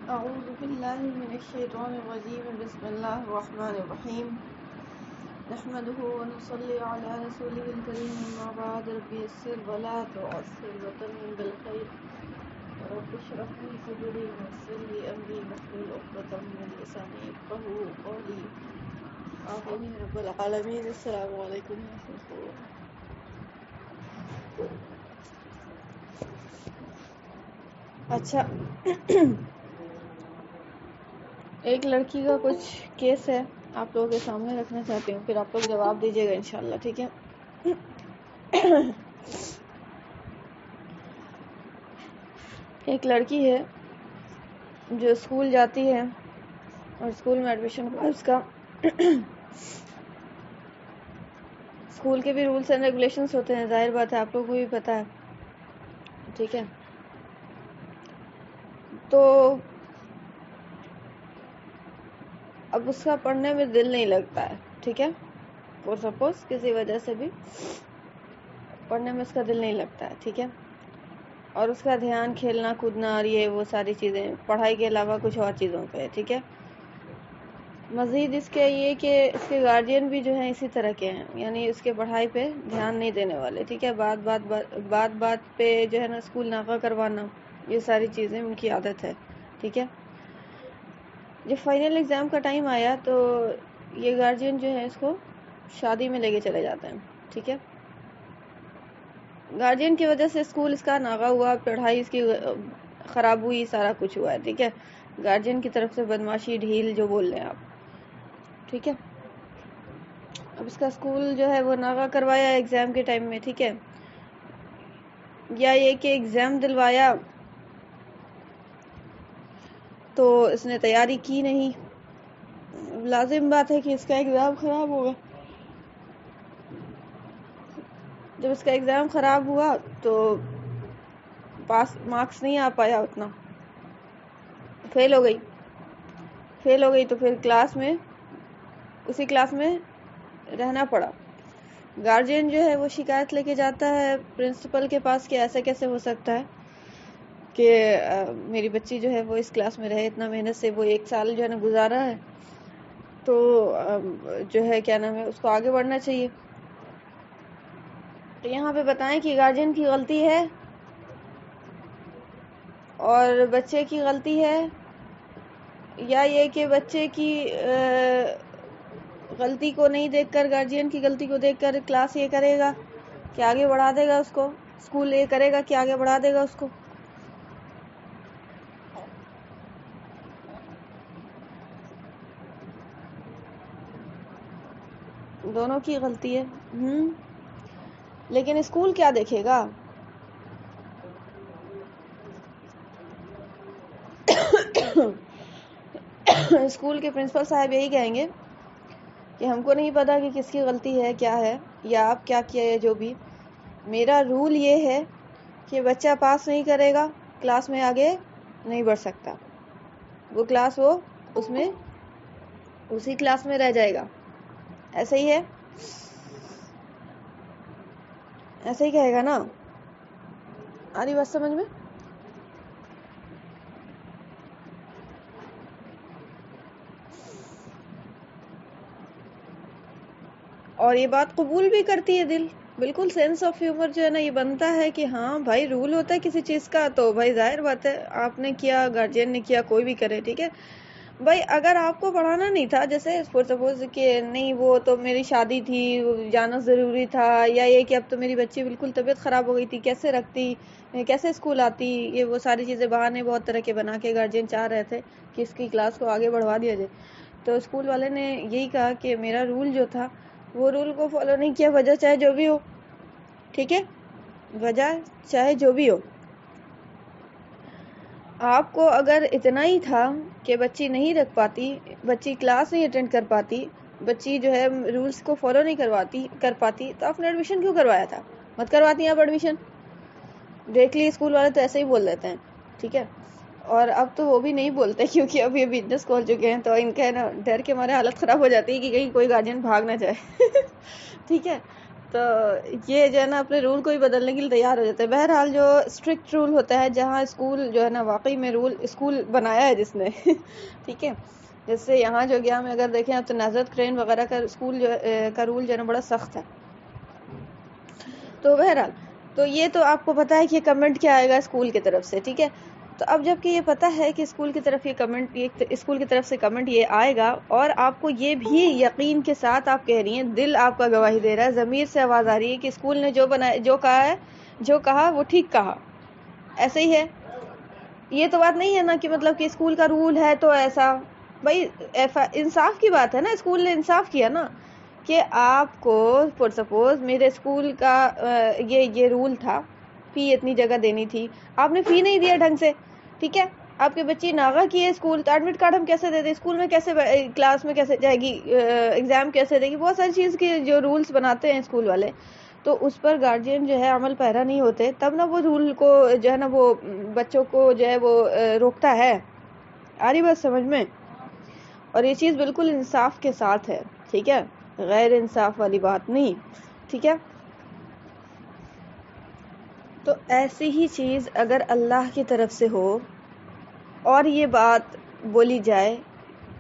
أعوذ بالله من الشيطان الرجيم بسم الله الرحمن الرحيم نحمده ونصلي على رسوله الكريم أما بعد رب يسر ولا تعسر وتمم بالخير رب اشرح لي صدري ويسر لي أمري واحلل عقدة من لساني يفقهوا قولي آمين رب العالمين. السلام علیکم ورحمۃ اللہ. اچھا ایک لڑکی کا کچھ کیس ہے آپ لوگوں کے سامنے رکھنا چاہتی ہوں، پھر آپ لوگ جواب دیجیے گا انشاءاللہ، ٹھیک ہے؟ ایک لڑکی ہے جو اسکول جاتی ہے اور اسکول میں ایڈمیشن ہوا اس کا اسکول کے بھی رولس اینڈ ریگولیشنس ہوتے ہیں، ظاہر بات ہے آپ لوگوں کو بھی پتہ ہے، ٹھیک ہے؟ تو اب اس کا پڑھنے میں دل نہیں لگتا ہے، ٹھیک ہے؟ فور سپوز کسی وجہ سے بھی پڑھنے میں اس کا دل نہیں لگتا ہے، ٹھیک ہے؟ اور اس کا دھیان کھیلنا کودنا اور یہ وہ ساری چیزیں پڑھائی کے علاوہ کچھ اور چیزوں پہ ہے، ٹھیک ہے؟ مزید اس کے یہ کہ اس کے گارجین بھی جو ہیں اسی طرح کے ہیں، یعنی اس کے پڑھائی پہ دھیان نہیں دینے والے، ٹھیک ہے؟ بات پہ جو ہے نا اسکول ناغہ کروانا، یہ ساری چیزیں ان کی عادت ہے، ٹھیک ہے؟ جب فائنل ایگزام کا ٹائم آیا تو یہ گارجین جو ہے اس کو شادی میں لے کے چلے جاتے ہیں، ٹھیک ہے؟ گارجین کی وجہ سے اسکول اس کا ناغہ ہوا، پڑھائی اس کی خراب ہوئی، سارا کچھ ہوا ہے، ٹھیک ہے؟ گارجین کی طرف سے بدماشی ڈھیل جو بول رہے ہیں آپ، ٹھیک ہے؟ اب اس کا اسکول جو ہے وہ ناغہ کروایا ایگزام کے ٹائم میں، ٹھیک ہے؟ یا یہ کہ ایگزام دلوایا تو اس نے تیاری کی نہیں، لازم بات ہے کہ اس کا ایگزام خراب ہوگا. جب اس کا ایگزام خراب ہوا تو پاس مارکس نہیں آ پایا، اتنا فیل ہو گئی تو پھر اسی کلاس میں رہنا پڑا. گارجین جو ہے وہ شکایت لے کے جاتا ہے پرنسپل کے پاس کہ ایسے کیسے ہو سکتا ہے کہ میری بچی جو ہے وہ اس کلاس میں رہے، اتنا محنت سے وہ 1 سال جو ہے نا گزارا ہے، تو جو ہے کیا نام ہے اس کو آگے بڑھنا چاہیے. تو یہاں پہ بتائیں کہ گارجین کی غلطی ہے اور بچے کی غلطی ہے، یا یہ کہ بچے کی غلطی کو نہیں دیکھ کر، گارجین کی غلطی کو دیکھ کر کلاس یہ کرے گا کہ آگے بڑھا دے گا اس کو، اسکول یہ کرے گا کہ آگے بڑھا دے گا اس کو. دونوں کی غلطی ہے. لیکن اسکول کیا دیکھے گا؟ اسکول کے پرنسپل صاحب یہی کہیں گے کہ ہم کو نہیں پتا کہ کس کی غلطی ہے، کیا ہے، یا آپ کیا کیا ہے، جو بھی میرا رول یہ ہے کہ بچہ پاس نہیں کرے گا کلاس میں آگے نہیں بڑھ سکتا، وہ کلاس وہ اس میں اسی کلاس میں رہ جائے گا. ایسا ہی ہے، ایسا ہی کہے گا نا؟ آ رہی بات سمجھ میں؟ اور یہ بات قبول بھی کرتی ہے دل، بالکل سینس آف ہیومر جو ہے نا یہ بنتا ہے کہ ہاں بھائی رول ہوتا ہے کسی چیز کا تو بھائی ظاہر بات ہے آپ نے کیا، گارجین نے کیا، کوئی بھی کرے، ٹھیک ہے بھائی. اگر آپ کو پڑھانا نہیں تھا، جیسے فور سپوز کہ نہیں وہ تو میری شادی تھی، جانا ضروری تھا، یا یہ کہ اب تو میری بچی بالکل طبیعت خراب ہو گئی تھی، کیسے رکھتی، کیسے اسکول آتی، یہ وہ ساری چیزیں بہانے بہت طرح کے بنا کے گارجین چاہ رہے تھے کہ اس کی کلاس کو آگے بڑھوا دیا جائے. تو اسکول والے نے یہی کہا کہ میرا رول جو تھا وہ رول کو فالو نہیں کیا، وجہ چاہے جو بھی ہو، ٹھیک ہے؟ وجہ چاہے جو بھی ہو، آپ کو اگر اتنا ہی تھا کہ بچی نہیں رکھ پاتی، بچی کلاس نہیں اٹینڈ کر پاتی، بچی جو ہے رولز کو فالو نہیں کر پاتی، تو آپ نے ایڈمیشن کیوں کروایا تھا؟ مت کرواتی آپ ایڈمیشن. دیکھ لی اسکول والے تو ایسے ہی بول دیتے ہیں، ٹھیک ہے؟ اور اب تو وہ بھی نہیں بولتے کیونکہ اب یہ بزنس کھول چکے ہیں، تو ان کا نا ڈر کے ہمارے حالت خراب ہو جاتی ہے کہ کہیں کوئی گارجین بھاگ نہ جائے. ٹھیک ہے؟ تو تو یہ جو ہے نا اپنے رول کو ہی بدلنے کے لیے تیار ہو جاتے ہیں. بہرحال جو اسٹرکٹ رول ہوتا ہے جہاں اسکول جو ہے نا واقعی میں رول اسکول بنایا ہے جس نے ٹھیک ہے. جیسے یہاں جو گیا میں اگر دیکھیں تو نظرت کرین وغیرہ کا اسکول جو کا رول جو ہے نا بڑا سخت ہے. تو بہرحال تو یہ تو آپ کو پتا ہے کہ کمنٹ کیا آئے گا اسکول کی طرف سے, ٹھیک ہے. تو اب جب کہ یہ پتا ہے کہ اسکول کی طرف یہ کمنٹ, یہ اسکول کی طرف سے کمنٹ یہ آئے گا, اور آپ کو یہ بھی یقین کے ساتھ آپ کہہ رہی ہیں, دل آپ کا گواہی دے رہا ہے, ضمیر سے آواز آ رہی ہے کہ اسکول نے جو بنایا, جو کہا ہے, جو کہا وہ ٹھیک کہا, ایسے ہی ہے. یہ تو بات نہیں ہے نا کہ مطلب کہ اسکول کا رول ہے تو ایسا, بھائی انصاف کی بات ہے نا, اسکول نے انصاف کیا نا کہ آپ کو فور سپوز میرے اسکول کا یہ رول تھا, فی اتنی جگہ دینی تھی, آپ نے فی نہیں دیا ڈھنگ سے, ٹھیک ہے. آپ کے بچی ناغہ کی ہے اسکول, تو ایڈمٹ کارڈ ہم کیسے دے دیں, اسکول میں کیسے, کلاس میں کیسے جائے گی, ایگزام کیسے دے گی, بہت ساری چیز کے جو رولز بناتے ہیں اسکول والے, تو اس پر گارجین جو ہے عمل پیرا نہیں ہوتے, تب نہ وہ رول کو جو ہے نا وہ بچوں کو جو ہے وہ روکتا ہے. آ رہی بات سمجھ میں؟ اور یہ چیز بالکل انصاف کے ساتھ ہے, ٹھیک ہے, غیر انصاف والی بات نہیں, ٹھیک ہے. تو ایسی ہی چیز اگر اللہ کی طرف سے ہو اور یہ بات بولی جائے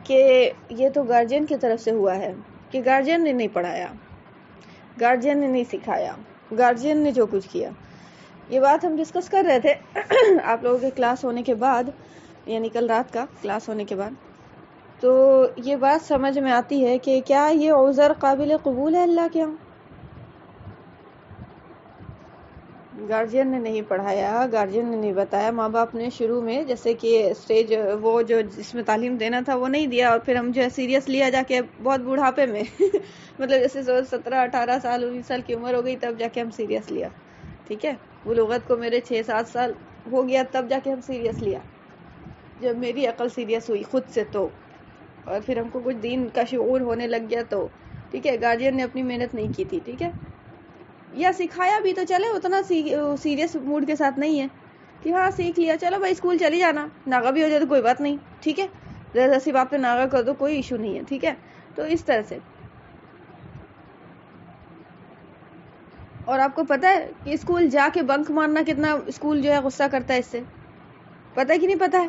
کہ یہ تو گارجین کی طرف سے ہوا ہے, کہ گارجین نے نہیں پڑھایا, گارجین نے نہیں سکھایا, گارجین نے جو کچھ کیا. یہ بات ہم ڈسکس کر رہے تھے آپ لوگوں کے کلاس ہونے کے بعد, یعنی کل رات کا کلاس ہونے کے بعد. تو یہ بات سمجھ میں آتی ہے کہ کیا یہ عذر قابل قبول ہے اللہ کے ہاں؟ گارجین نے نہیں پڑھایا, گارجین نے نہیں بتایا, ماں باپ نے شروع میں جیسے کہ اسٹیج وہ جو جس میں تعلیم دینا تھا وہ نہیں دیا, اور پھر ہم جو ہے سیریس لیا جا کے بہت بڑھاپے میں مطلب جیسے 17 18 سال 19 سال کی عمر ہو گئی تب جا کے ہم سیریس لیا, ٹھیک ہے. وہ لغت کو میرے 6-7 سال ہو گیا تب جا کے ہم سیریس لیا, جب میری عقل سیریس ہوئی خود سے, تو اور پھر ہم کو کچھ دین کا شعور ہونے لگ گیا, تو ٹھیک ہے گارجین نے اپنی محنت نہیں کی تھی, ٹھیک ہے, یا سکھایا بھی تو چلے اتنا سیریس موڈ کے ساتھ نہیں ہے کہ ہاں سیکھ لیا چلو بھائی اسکول چلی جانا, ناغہ بھی ہو جائے تو کوئی بات نہیں, ٹھیک ہے, ذرا سی بات پہ ناغہ کر دو کوئی ایشو نہیں ہے, ٹھیک ہے. تو اس طرح سے. اور آپ کو پتا ہے کہ اسکول جا کے بنک مارنا کتنا اسکول جو ہے غصہ کرتا ہے, اس سے پتا ہے کہ نہیں پتا ہے؟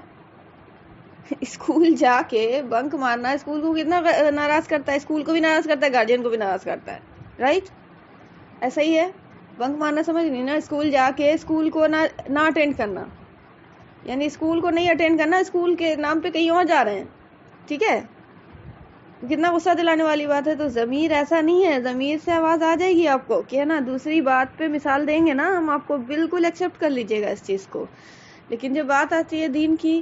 اسکول جا کے بنک مارنا اسکول کو کتنا ناراض کرتا ہے, اسکول کو بھی ناراض کرتا ہے, گارجین کو بھی ناراض کرتا ہے, رائٹ. ایسا ہی ہے, بنک مارنا سمجھ نہیں نا, اسکول جا کے اسکول کو نہ اٹینڈ کرنا, یعنی اسکول کو نہیں اٹینڈ کرنا, اسکول کے نام پہ کہیں اور جا رہے ہیں, ٹھیک ہے. کتنا غصہ دلانے والی بات ہے. تو ضمیر ایسا نہیں ہے, ضمیر سے آواز آ جائے گی آپ کو کہ ہے نا, دوسری بات پہ مثال دیں گے نا ہم آپ کو, بالکل ایکسیپٹ کر لیجئے گا اس چیز کو, لیکن جب بات آتی ہے دین کی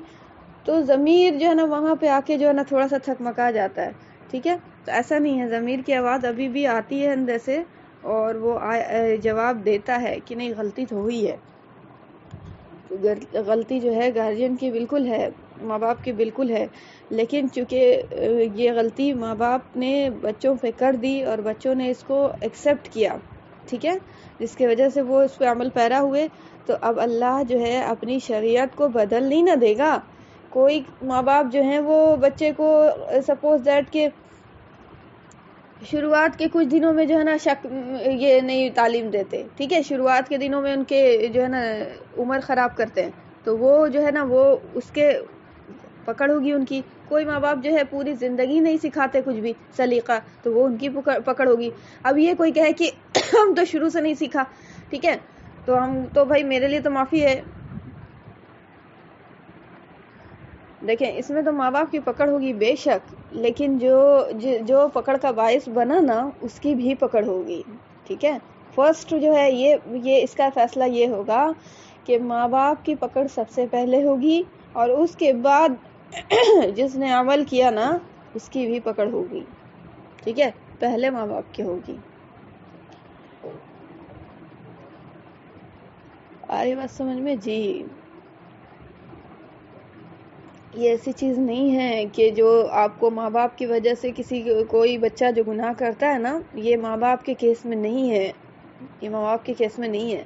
تو ضمیر جو ہے نا وہاں پہ آ کے جو ہے نا تھوڑا سا تھکمکا جاتا ہے, ٹھیک ہے. تو ایسا نہیں ہے, ضمیر کی آواز ابھی بھی آتی ہے اندر سے, اور وہ جواب دیتا ہے کہ نہیں غلطی تو ہوئی ہے. غلطی جو ہے گارجین کی بالکل ہے, ماں باپ کی بالکل ہے, لیکن چونکہ یہ غلطی ماں باپ نے بچوں پہ کر دی اور بچوں نے اس کو ایکسیپٹ کیا, ٹھیک ہے, جس کی وجہ سے وہ اس پہ عمل پیرا ہوئے, تو اب اللہ جو ہے اپنی شریعت کو بدل نہیں نہ دے گا. کوئی ماں باپ جو ہیں وہ بچے کو سپوز دیٹ کہ شروعات کے کچھ دنوں میں جو ہے نا یہ نئی تعلیم دیتے, ٹھیک ہے, شروعات کے دنوں میں ان کے جو ہے نا عمر خراب کرتے ہیں, تو وہ جو ہے نا وہ اس کے پکڑ ہوگی ان کی. کوئی ماں باپ جو ہے پوری زندگی نہیں سکھاتے کچھ بھی سلیقہ, تو وہ ان کی پکڑ ہوگی. اب یہ کوئی کہے کہ ہم تو شروع سے نہیں سیکھا, ٹھیک ہے, تو ہم تو بھائی میرے لیے تو معافی ہے. دیکھیں اس میں تو ماں باپ کی پکڑ ہوگی بے شک, لیکن جو پکڑ کا باعث بنا نا اس کی بھی پکڑ ہوگی, ٹھیک ہے. فرسٹ جو ہے یہ اس کا فیصلہ یہ ہوگا کہ ماں باپ کی پکڑ سب سے پہلے ہوگی, اور اس کے بعد جس نے عمل کیا نا اس کی بھی پکڑ ہوگی, ٹھیک ہے, پہلے ماں باپ کی ہوگی. آ رہی بات سمجھ میں؟ جی, یہ ایسی چیز نہیں ہے کہ جو آپ کو ماں باپ کی وجہ سے کوئی بچہ جو گناہ کرتا ہے نا, یہ ماں باپ کے کیس میں نہیں ہے, یہ ماں باپ کے کیس میں نہیں ہے.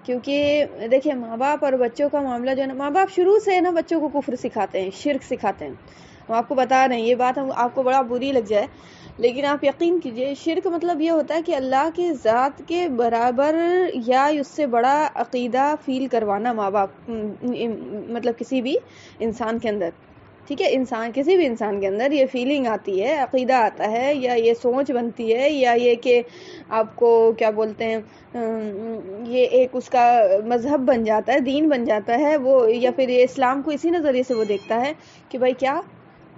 کیونکہ دیکھیں ماں باپ اور بچوں کا معاملہ جو ہے نا, ماں باپ شروع سے نا بچوں کو کفر سکھاتے ہیں, شرک سکھاتے ہیں, ہم آپ کو بتا رہے ہیں، یہ بات ہم آپ کو بڑا بری لگ جائے لیکن آپ یقین کیجئے شرک مطلب یہ ہوتا ہے کہ اللہ کے ذات کے برابر یا اس سے بڑا عقیدہ فیل کروانا ماں باپ مطلب کسی بھی انسان کے اندر، ٹھیک ہے، کسی بھی انسان کے اندر یہ فیلنگ آتی ہے، عقیدہ آتا ہے، یا یہ سوچ بنتی ہے، یا یہ کہ آپ کو کیا بولتے ہیں یہ ایک اس کا مذہب بن جاتا ہے، دین بن جاتا ہے وہ، یا پھر یہ اسلام کو اسی نظریے سے وہ دیکھتا ہے کہ بھائی کیا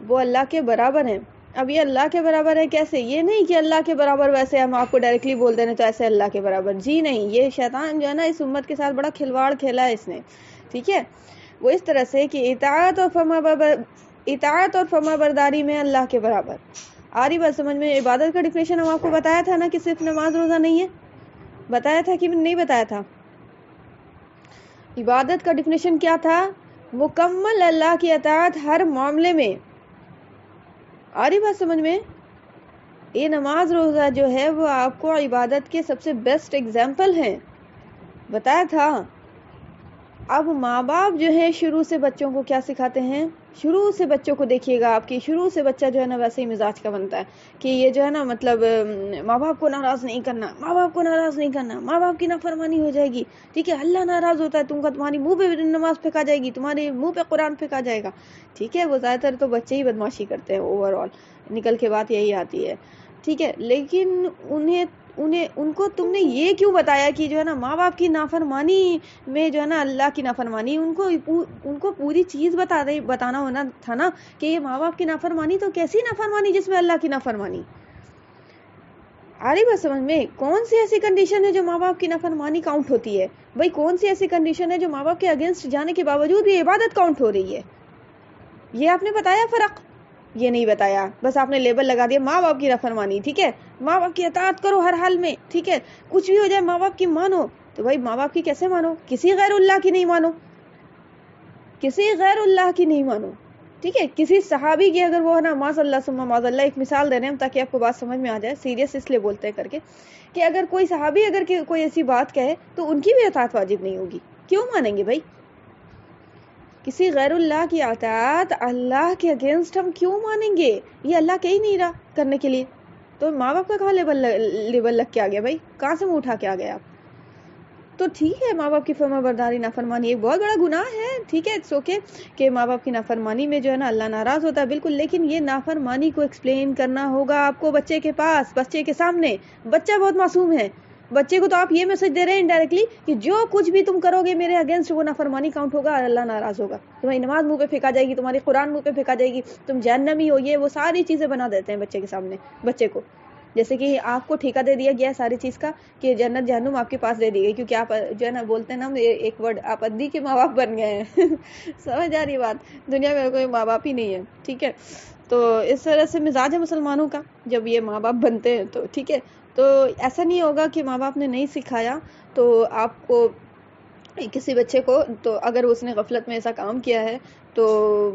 وہ اللہ کے برابر ہیں۔ اب یہ اللہ کے برابر ہے کیسے؟ یہ نہیں کہ اللہ کے برابر ویسے ہم آپ کو ڈائریکٹلی بول دیں تو ایسے اللہ کے برابر، جی نہیں، یہ شیطان جو ہے نا اس امت کے ساتھ بڑا کھلواڑ کھیلا ہے اس نے، ٹھیک ہے، وہ اس طرح سے کہ اطاعت اور فرما برداری میں اللہ کے برابر۔ آ رہی بات سمجھ میں؟ عبادت کا ڈیفینیشن ہم آپ کو بتایا تھا نا کہ صرف نماز روزہ نہیں ہے، بتایا تھا کہ نہیں بتایا تھا؟ عبادت کا ڈیفینیشن کیا تھا؟ مکمل اللہ کی اطاعت ہر معاملے میں۔ آ رہی بات سمجھ میں؟ یہ نماز روزہ جو ہے وہ آپ کو عبادت کے سب سے بیسٹ ایگزامپل ہیں، بتایا تھا۔ اب ماں باپ جو ہے شروع سے بچوں کو کیا سکھاتے ہیں؟ شروع سے بچوں کو دیکھیے گا آپ کی شروع سے بچہ جو ہے نا ویسے ہی مزاج کا بنتا ہے کہ یہ جو ہے نا مطلب ماں باپ کو ناراض نہیں کرنا، ماں باپ کو ناراض نہیں کرنا، ماں باپ کی نافرمانی ہو جائے گی، ٹھیک ہے، اللہ ناراض ہوتا ہے تمہاری منہ پہ نماز پھینکا جائے گی، تمہارے منہ پہ قرآن پھینکا جائے گا، ٹھیک ہے، وہ زیادہ تر تو بچے ہی بدماشی کرتے ہیں، اوور آل نکل کے بات یہی آتی ہے، ٹھیک ہے، لیکن ان کو تم نے یہ کیوں بتایا کہ جو ہے نا ماں باپ کی نافرمانی میں جو ہے نا اللہ کی نافرمانی، ان کو پوری چیز بتانا ہونا تھا نا کہ یہ ماں باپ کی نافرمانی تو کیسی نافرمانی جس میں اللہ کی نافرمانی؟ آ رہی بات سمجھ میں؟ کون سی ایسی کنڈیشن ہے جو ماں باپ کی نافرمانی کاؤنٹ ہوتی ہے؟ بھائی کون سی ایسی کنڈیشن ہے جو ماں باپ کے اگینسٹ جانے کے باوجود بھی عبادت کاؤنٹ ہو رہی ہے؟ یہ آپ نے بتایا فرق؟ یہ نہیں بتایا، بس آپ نے لیبل لگا دیا ماں باپ کی نافرمانی، ٹھیک ہے، ماں باپ کی اطاعت کرو ہر حال میں، ٹھیک ہے، کچھ بھی ہو جائے ماں باپ کی مانو، تو بھائی ماں باپ کی کیسے مانو؟ کسی غیر اللہ کی نہیں مانو، کسی غیر اللہ کی نہیں مانو، ٹھیک ہے، کسی صحابی کی اگر وہ ہے نا معاذ اللہ ثم معاذ اللہ، ایک مثال دے رہے ہیں تاکہ آپ کو بات سمجھ میں آ جائے، سیریس اس لیے بولتے ہیں کر کے کہ اگر کوئی صحابی اگر کوئی ایسی بات کہے تو ان کی بھی اطاعت واجب نہیں ہوگی، کیوں مانیں گے بھائی؟ کسی غیر اللہ کی اطاعت اللہ کے اگینسٹ ہم کیوں مانیں گے؟ یہ اللہ کہہ ہی نہیں رہا کرنے کے لیے، تو ماں باپ کا کہاں لیبل لگ کے آ گیا بھائی؟ کہاں سے منہ اٹھا کے آ گیا آپ؟ تو ٹھیک ہے، ماں باپ کی فرما برداری نافرمانی ایک بہت بڑا گناہ ہے، ٹھیک ہے، اٹس اوکے کہ ماں باپ کی نافرمانی میں جو ہے نا اللہ ناراض ہوتا ہے، بالکل، لیکن یہ نافرمانی کو ایکسپلین کرنا ہوگا آپ کو بچے کے پاس، بچے کے سامنے، بچہ بہت معصوم ہے، بچے کو تو آپ یہ میسج دے رہے ہیں انڈائریکٹلی کہ جو کچھ بھی تم کرو گے میرے اگینسٹ وہ نافرمانی کاؤنٹ ہوگا اور اللہ ناراض ہوگا، تمہاری نماز منہ پہ پھینکا جائے گی، تمہاری قرآن منہ پہ پھینکا جائے گی، تم جہنمی ہو، یہ وہ ساری چیزیں بنا دیتے ہیں بچے کے سامنے، بچے کو، جیسے کہ آپ کو ٹھیکہ دے دیا گیا ہے ساری چیز کا کہ جنت جہنم آپ کے پاس دے دی گئی، کیونکہ آپ جو ہے نا بولتے ہیں نا ایک ورڈ، آپ ادی کے ماں باپ بن گئے ہیں سمجھ آ رہی بات؟ دنیا میں کوئی ماں باپ ہی نہیں ہے، ٹھیک ہے، تو اس طرح سے مزاج ہے مسلمانوں کا جب یہ ماں باپ بنتے ہیں تو، ٹھیک ہے، تو ایسا نہیں ہوگا کہ ماں باپ نے نہیں سکھایا تو آپ کو کسی بچے کو، تو اگر اس نے غفلت میں ایسا کام کیا ہے تو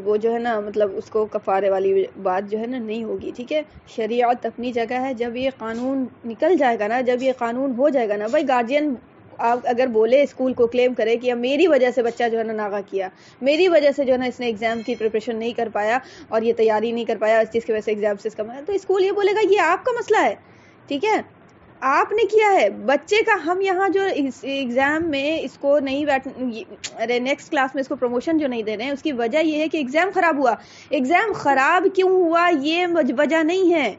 وہ جو ہے نا مطلب اس کو کفارے والی بات جو ہے نا نہیں ہوگی، ٹھیک ہے، شریعت اپنی جگہ ہے، جب یہ قانون نکل جائے گا نا، جب یہ قانون ہو جائے گا نا، بھائی گارجین آپ اگر بولے اسکول کو کلیم کرے کہ اب میری وجہ سے بچہ جو ہے نا ناغہ کیا، میری وجہ سے جو ہے نا اس نے ایگزام کی پریپریشن نہیں کر پایا اور یہ تیاری نہیں کر پایا اس چیز کی وجہ سے ایگزام سے اس کا، تو اسکول یہ بولے گا یہ آپ کا مسئلہ ہے، ٹھیک ہے، آپ نے کیا ہے بچے کا، ہم یہاں جو ایگزام میں اس کو نہیں نیکسٹ کلاس میں اس کو پروموشن جو نہیں دے رہے ہیں اس کی وجہ یہ ہے کہ ایگزام خراب ہوا، ایگزام خراب کیوں ہوا یہ وجہ نہیں ہے،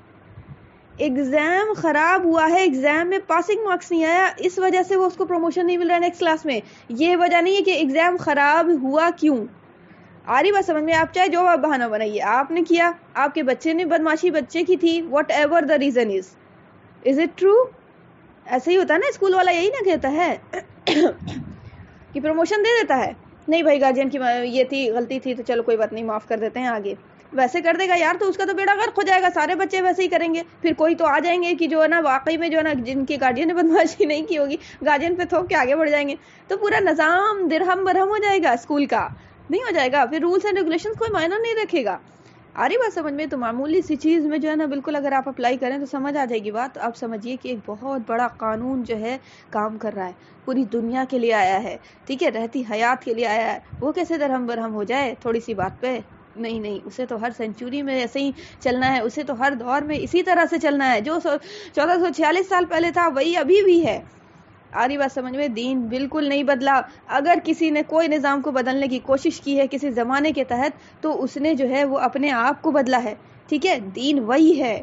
ایگزام خراب ہوا ہے، ایگزام میں پاسنگ مارکس نہیں آیا اس وجہ سے وہ اس کو پروموشن نہیں مل رہا ہے نیکسٹ کلاس میں، یہ وجہ نہیں ہے کہ ایگزام خراب ہوا کیوں۔ آ رہی بات سمجھ میں؟ آپ چاہے جو بہانہ بنائیے، آپ نے کیا، آپ کے بچے نے بدماشی بچے کی تھی، what ever the reason is it true? ایسے ہی ہوتا ہے نا، اسکول والا یہی نہ کہتا ہے کہ پروموشن دے دیتا ہے، نہیں بھائی گارجین کی یہ تھی غلطی تھی تو چلو کوئی بات نہیں معاف کر دیتے ہیں آگے، ویسے کر دے گا یار تو اس کا تو بیڑا غرق ہو جائے گا، سارے بچے ویسے ہی کریں گے، پھر کوئی تو آ جائیں گے کہ جو ہے نا واقعی میں جو ہے نا جن کے گارجین نے بدماشی نہیں کی ہوگی گارجین پہ تھوپ کے آگے بڑھ جائیں گے، تو پورا نظام درہم برہم ہو جائے گا، اسکول کا نہیں ہو جائے گا، پھر رولز اینڈ ریگولیشن کوئی معنی نہیں رکھے گا۔ آ رہی بات سمجھ میں؟ تو معمولی سی چیز میں جو ہے نا بالکل اگر آپ اپلائی کریں تو سمجھ آ جائے گی بات، آپ سمجھیے کہ ایک بہت بڑا قانون جو ہے کام کر رہا ہے، پوری دنیا کے لیے آیا ہے، ٹھیک ہے، رہتی حیات کے لیے آیا ہے، وہ کیسے درہم برہم ہو جائے تھوڑی سی بات پہ؟ نہیں، اسے تو ہر سینچری میں ایسے ہی چلنا ہے، اسے تو ہر دور میں اسی طرح سے چلنا ہے. جو 1446 سال پہلے تھا وہی ابھی بھی ہے. آ رہی بات سمجھ میں؟ دین بالکل نہیں بدلا. اگر کسی نے کوئی نظام کو بدلنے کی کوشش کی ہے کسی زمانے کے تحت تو اس نے جو ہے وہ اپنے آپ کو بدلا ہے. ٹھیک ہے، دین وہی ہے،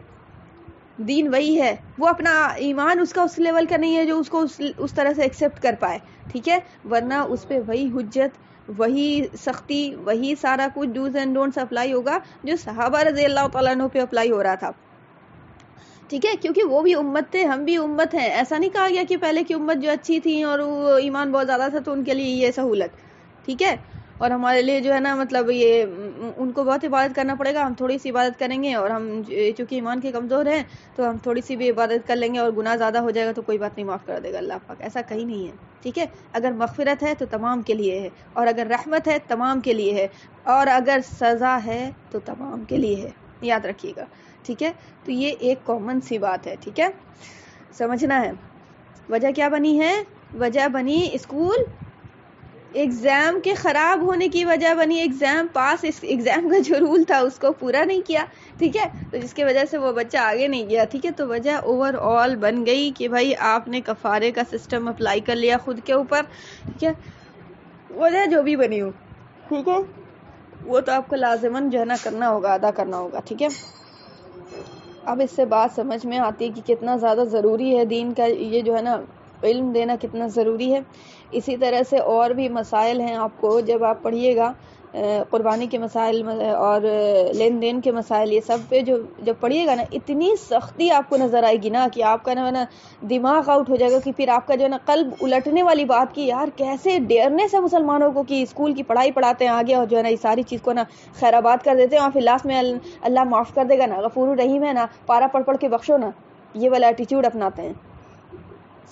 دین وہی ہے. وہ اپنا ایمان اس کا اس لیول کا نہیں ہے جو اس کو اس طرح سے ایکسیپٹ کر پائے. ٹھیک ہے، ورنہ اس پہ وہی حجت، وہی سختی، وہی سارا کچھ ڈوز اینڈ ڈونٹس اپلائی ہوگا جو صحابہ رضی اللہ تعالیٰ عنہ پہ اپلائی ہو رہا تھا. ٹھیک ہے، کیونکہ وہ بھی امت تھے، ہم بھی امت ہیں. ایسا نہیں کہا گیا کہ پہلے کی امت جو اچھی تھی اور وہ ایمان بہت زیادہ تھا تو ان کے لیے یہ سہولت. ٹھیک ہے، اور ہمارے لیے جو ہے نا مطلب یہ ان کو بہت عبادت کرنا پڑے گا، ہم تھوڑی سی عبادت کریں گے، اور ہم چونکہ ایمان کے کمزور ہیں تو ہم تھوڑی سی بھی عبادت کر لیں گے اور گناہ زیادہ ہو جائے گا تو کوئی بات نہیں، معاف کر دے گا اللہ پاک. ایسا کہیں نہیں ہے. ٹھیک ہے، اگر مغفرت ہے تو تمام کے لیے ہے، اور اگر رحمت ہے تمام کے لیے ہے، اور اگر سزا ہے تو تمام کے لیے ہے. یاد رکھیے گا. ٹھیک ہے، تو یہ ایک کامن سی بات ہے. ٹھیک ہے، سمجھنا ہے. وجہ کیا بنی ہے؟ وجہ بنی اسکول ایگزام کے خراب ہونے کی وجہ بنی. ایگزام پاس، اس ایگزام کا جو رول تھا اس کو پورا نہیں کیا. ٹھیک ہے، تو جس کی وجہ سے وہ بچہ آگے نہیں گیا. ٹھیک ہے، تو وجہ اوور آل بن گئی کہ بھائی آپ نے کفارے کا سسٹم اپلائی کر لیا خود کے اوپر. ٹھیک ہے، وجہ جو بھی بنی ہو، ٹھیک ہے، وہ تو آپ کو لازماً جو ہے نا کرنا ہوگا، ادا کرنا ہوگا. ٹھیک ہے، اب اس سے بات سمجھ میں آتی ہے کہ کتنا زیادہ ضروری ہے دین کا یہ جو ہے نا علم دینا، کتنا ضروری ہے. اسی طرح سے اور بھی مسائل ہیں. آپ کو جب آپ پڑھیے گا قربانی کے مسائل اور لین دین کے مسائل، یہ سب پہ جب پڑھیے گا نا اتنی سختی آپ کو نظر آئے گی نا کہ آپ کا نا دماغ آؤٹ ہو جائے گا، کہ پھر آپ کا جو ہے نا قلب الٹنے والی بات کی یار کیسے ڈیرنے سے مسلمانوں کو کہ اسکول کی پڑھائی پڑھاتے ہیں آگے اور جو ہے نا یہ ساری چیز کو نا خیر آباد کر دیتے ہیں، اور پھر لاسٹ میں اللہ معاف کر دے گا نا، غفور الرحیم ہے نا، پارا پڑھ پڑھ کے بخشو نا، یہ والا ایٹیچیوڈ اپناتے ہیں.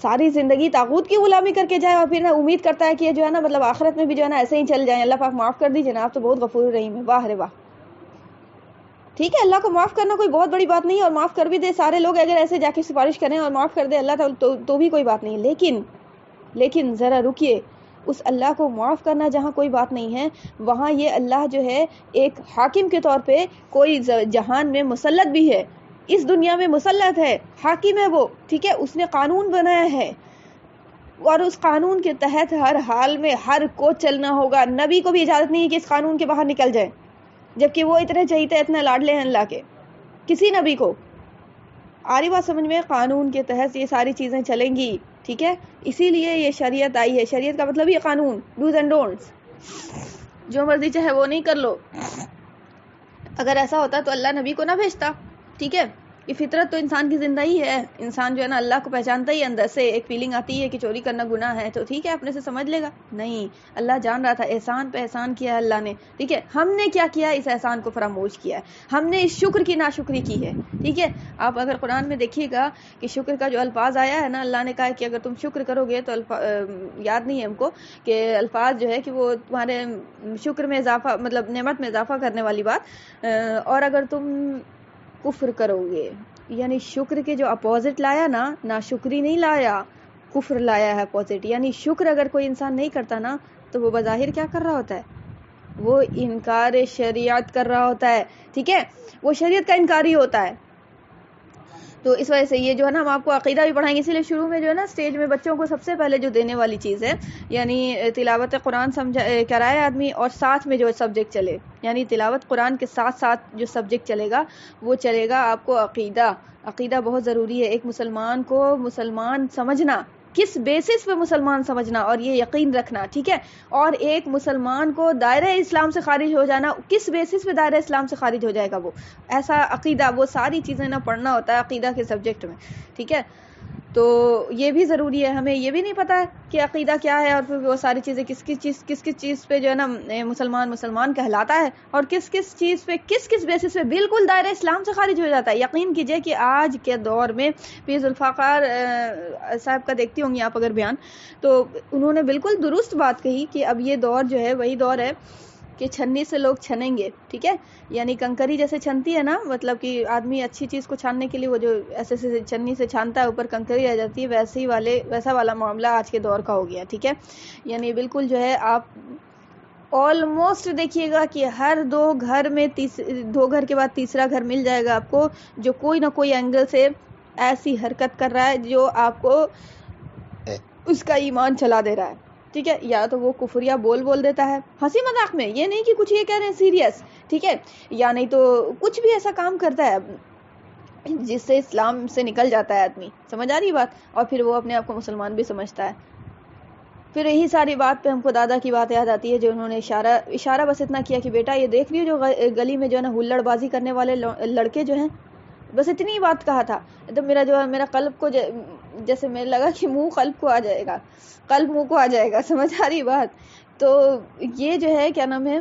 ساری زندگی طاغوت کی غلامی کر کے جائے اور پھر نا امید کرتا ہے کہ یہ جو ہے نا مطلب آخرت میں بھی جو ہے نا ایسے ہی چل جائیں، اللہ پاک معاف کر دیجیے نا، آپ تو بہت غفور رحیم ہے. واہ رے واہ. ٹھیک ہے، اللہ کو معاف کرنا کوئی بہت بڑی بات نہیں ہے، اور معاف کر بھی دے سارے لوگ اگر ایسے جا کے سفارش کریں اور معاف کر دے اللہ تو بھی کوئی بات نہیں. لیکن ذرا رکیے، اس اللہ کو معاف کرنا جہاں کوئی بات نہیں ہے، وہاں یہ اللہ جو ہے ایک حاکم کے طور پہ کوئی جہان میں مسلط بھی ہے، اس دنیا میں مسلط ہے، حاکم ہے وہ. ٹھیک ہے، اس نے قانون بنایا ہے اور اس قانون کے تحت ہر حال میں ہر کو چلنا ہوگا. نبی کو بھی اجازت نہیں ہے کہ اس قانون کے باہر نکل جائے، جبکہ وہ اتنے چہیتے اتنے لاڈلے ہیں اللہ کے. کسی نبی کو آ رہی بات سمجھ میں؟ قانون کے تحت یہ ساری چیزیں چلیں گی. ٹھیک ہے، اسی لیے یہ شریعت آئی ہے. شریعت کا مطلب یہ قانون، ڈوز اینڈ ڈونٹس، جو مرضی چاہے وہ نہیں کر لو. اگر ایسا ہوتا تو اللہ نبی کو نہ بھیجتا. ٹھیک ہے، یہ فطرت تو انسان کی زندہ ہی ہے. انسان جو ہے نا اللہ کو پہچانتا ہی، اندر سے ایک فیلنگ آتی ہے کہ چوری کرنا گناہ ہے تو ٹھیک ہے اپنے سے سمجھ لے گا. نہیں، اللہ جان رہا تھا، احسان پہ احسان کیا اللہ نے. ٹھیک ہے، ہم نے کیا کیا؟ اس احسان کو فراموش کیا ہے، ہم نے اس شکر کی ناشکری کی ہے. ٹھیک ہے، آپ اگر قرآن میں دیکھیے گا کہ شکر کا جو الفاظ آیا ہے نا، اللہ نے کہا کہ اگر تم شکر کرو گے تو یاد نہیں ہے ہم کو کہ الفاظ جو ہے کہ وہ تمہارے شکر میں اضافہ، مطلب نعمت میں اضافہ کرنے والی بات. اور اگر تم کفر کرو گے، یعنی شکر کے جو اپوزٹ لایا نا، ناشکری نہیں لایا، کفر لایا ہے اپوزٹ. یعنی شکر اگر کوئی انسان نہیں کرتا نا تو وہ بظاہر کیا کر رہا ہوتا ہے؟ وہ انکار شریعت کر رہا ہوتا ہے. ٹھیک ہے، وہ شریعت کا انکاری ہوتا ہے. تو اس وجہ سے یہ جو ہے نا ہم آپ کو عقیدہ بھی پڑھائیں گے. اسی لیے شروع میں جو ہے نا اسٹیج میں بچوں کو سب سے پہلے جو دینے والی چیز ہے یعنی تلاوت قرآن کرائے آدمی، اور ساتھ میں جو سبجیکٹ چلے، یعنی تلاوت قرآن کے ساتھ ساتھ جو سبجیکٹ چلے گا وہ چلے گا آپ کو عقیدہ. عقیدہ بہت ضروری ہے. ایک مسلمان کو مسلمان سمجھنا، کس بیسس پہ مسلمان سمجھنا اور یہ یقین رکھنا. ٹھیک ہے، اور ایک مسلمان کو دائرہ اسلام سے خارج ہو جانا، کس بیسس پہ دائرہ اسلام سے خارج ہو جائے گا وہ، ایسا عقیدہ، وہ ساری چیزیں نا پڑھنا ہوتا ہے عقیدہ کے سبجیکٹ میں. ٹھیک ہے، تو یہ بھی ضروری ہے. ہمیں یہ بھی نہیں پتا ہے کہ عقیدہ کیا ہے، اور پھر وہ ساری چیزیں کس کس چیز پہ جو ہے نا مسلمان کہلاتا ہے، اور کس چیز پہ کس بیسس پہ بالکل دائرہ اسلام سے خارج ہو جاتا ہے. یقین کیجئے کہ آج کے دور میں پیر ذوالفقار صاحب کا دیکھتی ہوں گی آپ اگر بیان، تو انہوں نے بالکل درست بات کہی کہ اب یہ دور جو ہے وہی دور ہے کہ چھنی سے لوگ چھنیں گے. ٹھیک ہے، یعنی کنکری جیسے چھنتی ہے نا، مطلب کہ آدمی اچھی چیز کو چھاننے کے لیے وہ جو ایسے چھنی سے چھانتا ہے اوپر کنکری آ جاتی ہے، ویسا والا معاملہ آج کے دور کا ہو گیا. ٹھیک ہے، یعنی بالکل جو ہے آپ آلموسٹ دیکھیے گا کہ ہر دو گھر میں دو گھر کے بعد تیسرا گھر مل جائے گا آپ کو جو کوئی نہ کوئی اینگل سے ایسی حرکت کر رہا ہے جو آپ کو اس کا ایمان چلا دے رہا ہے. ٹھیک ہے, یا تو وہ کفریہ بول دیتا ہے ہنسی مذاق میں, یہ نہیں کہ کچھ یہ کہہ رہے ہیں سیریس, ٹھیک ہے, یا نہیں تو کچھ بھی ایسا کام کرتا ہے جس سے اسلام سے نکل جاتا ہے آدمی. سمجھ آ رہی بات؟ اور پھر وہ اپنے آپ کو مسلمان بھی سمجھتا ہے. پھر یہی ساری بات پہ ہم کو دادا کی بات یاد آتی ہے جو انہوں نے اشارہ بس اتنا کیا کہ بیٹا یہ دیکھ لیو جو گلی میں جو ہے نا ہلڑ بازی کرنے والے لڑکے جو ہیں, بس اتنی بات کہا تھا. تو میرا قلب کو جیسے میں لگا کہ منہ قلب کو آ جائے گا, قلب منہ کو آ جائے گا. سمجھ آ رہی بات؟ تو یہ جو ہے کیا نام ہے,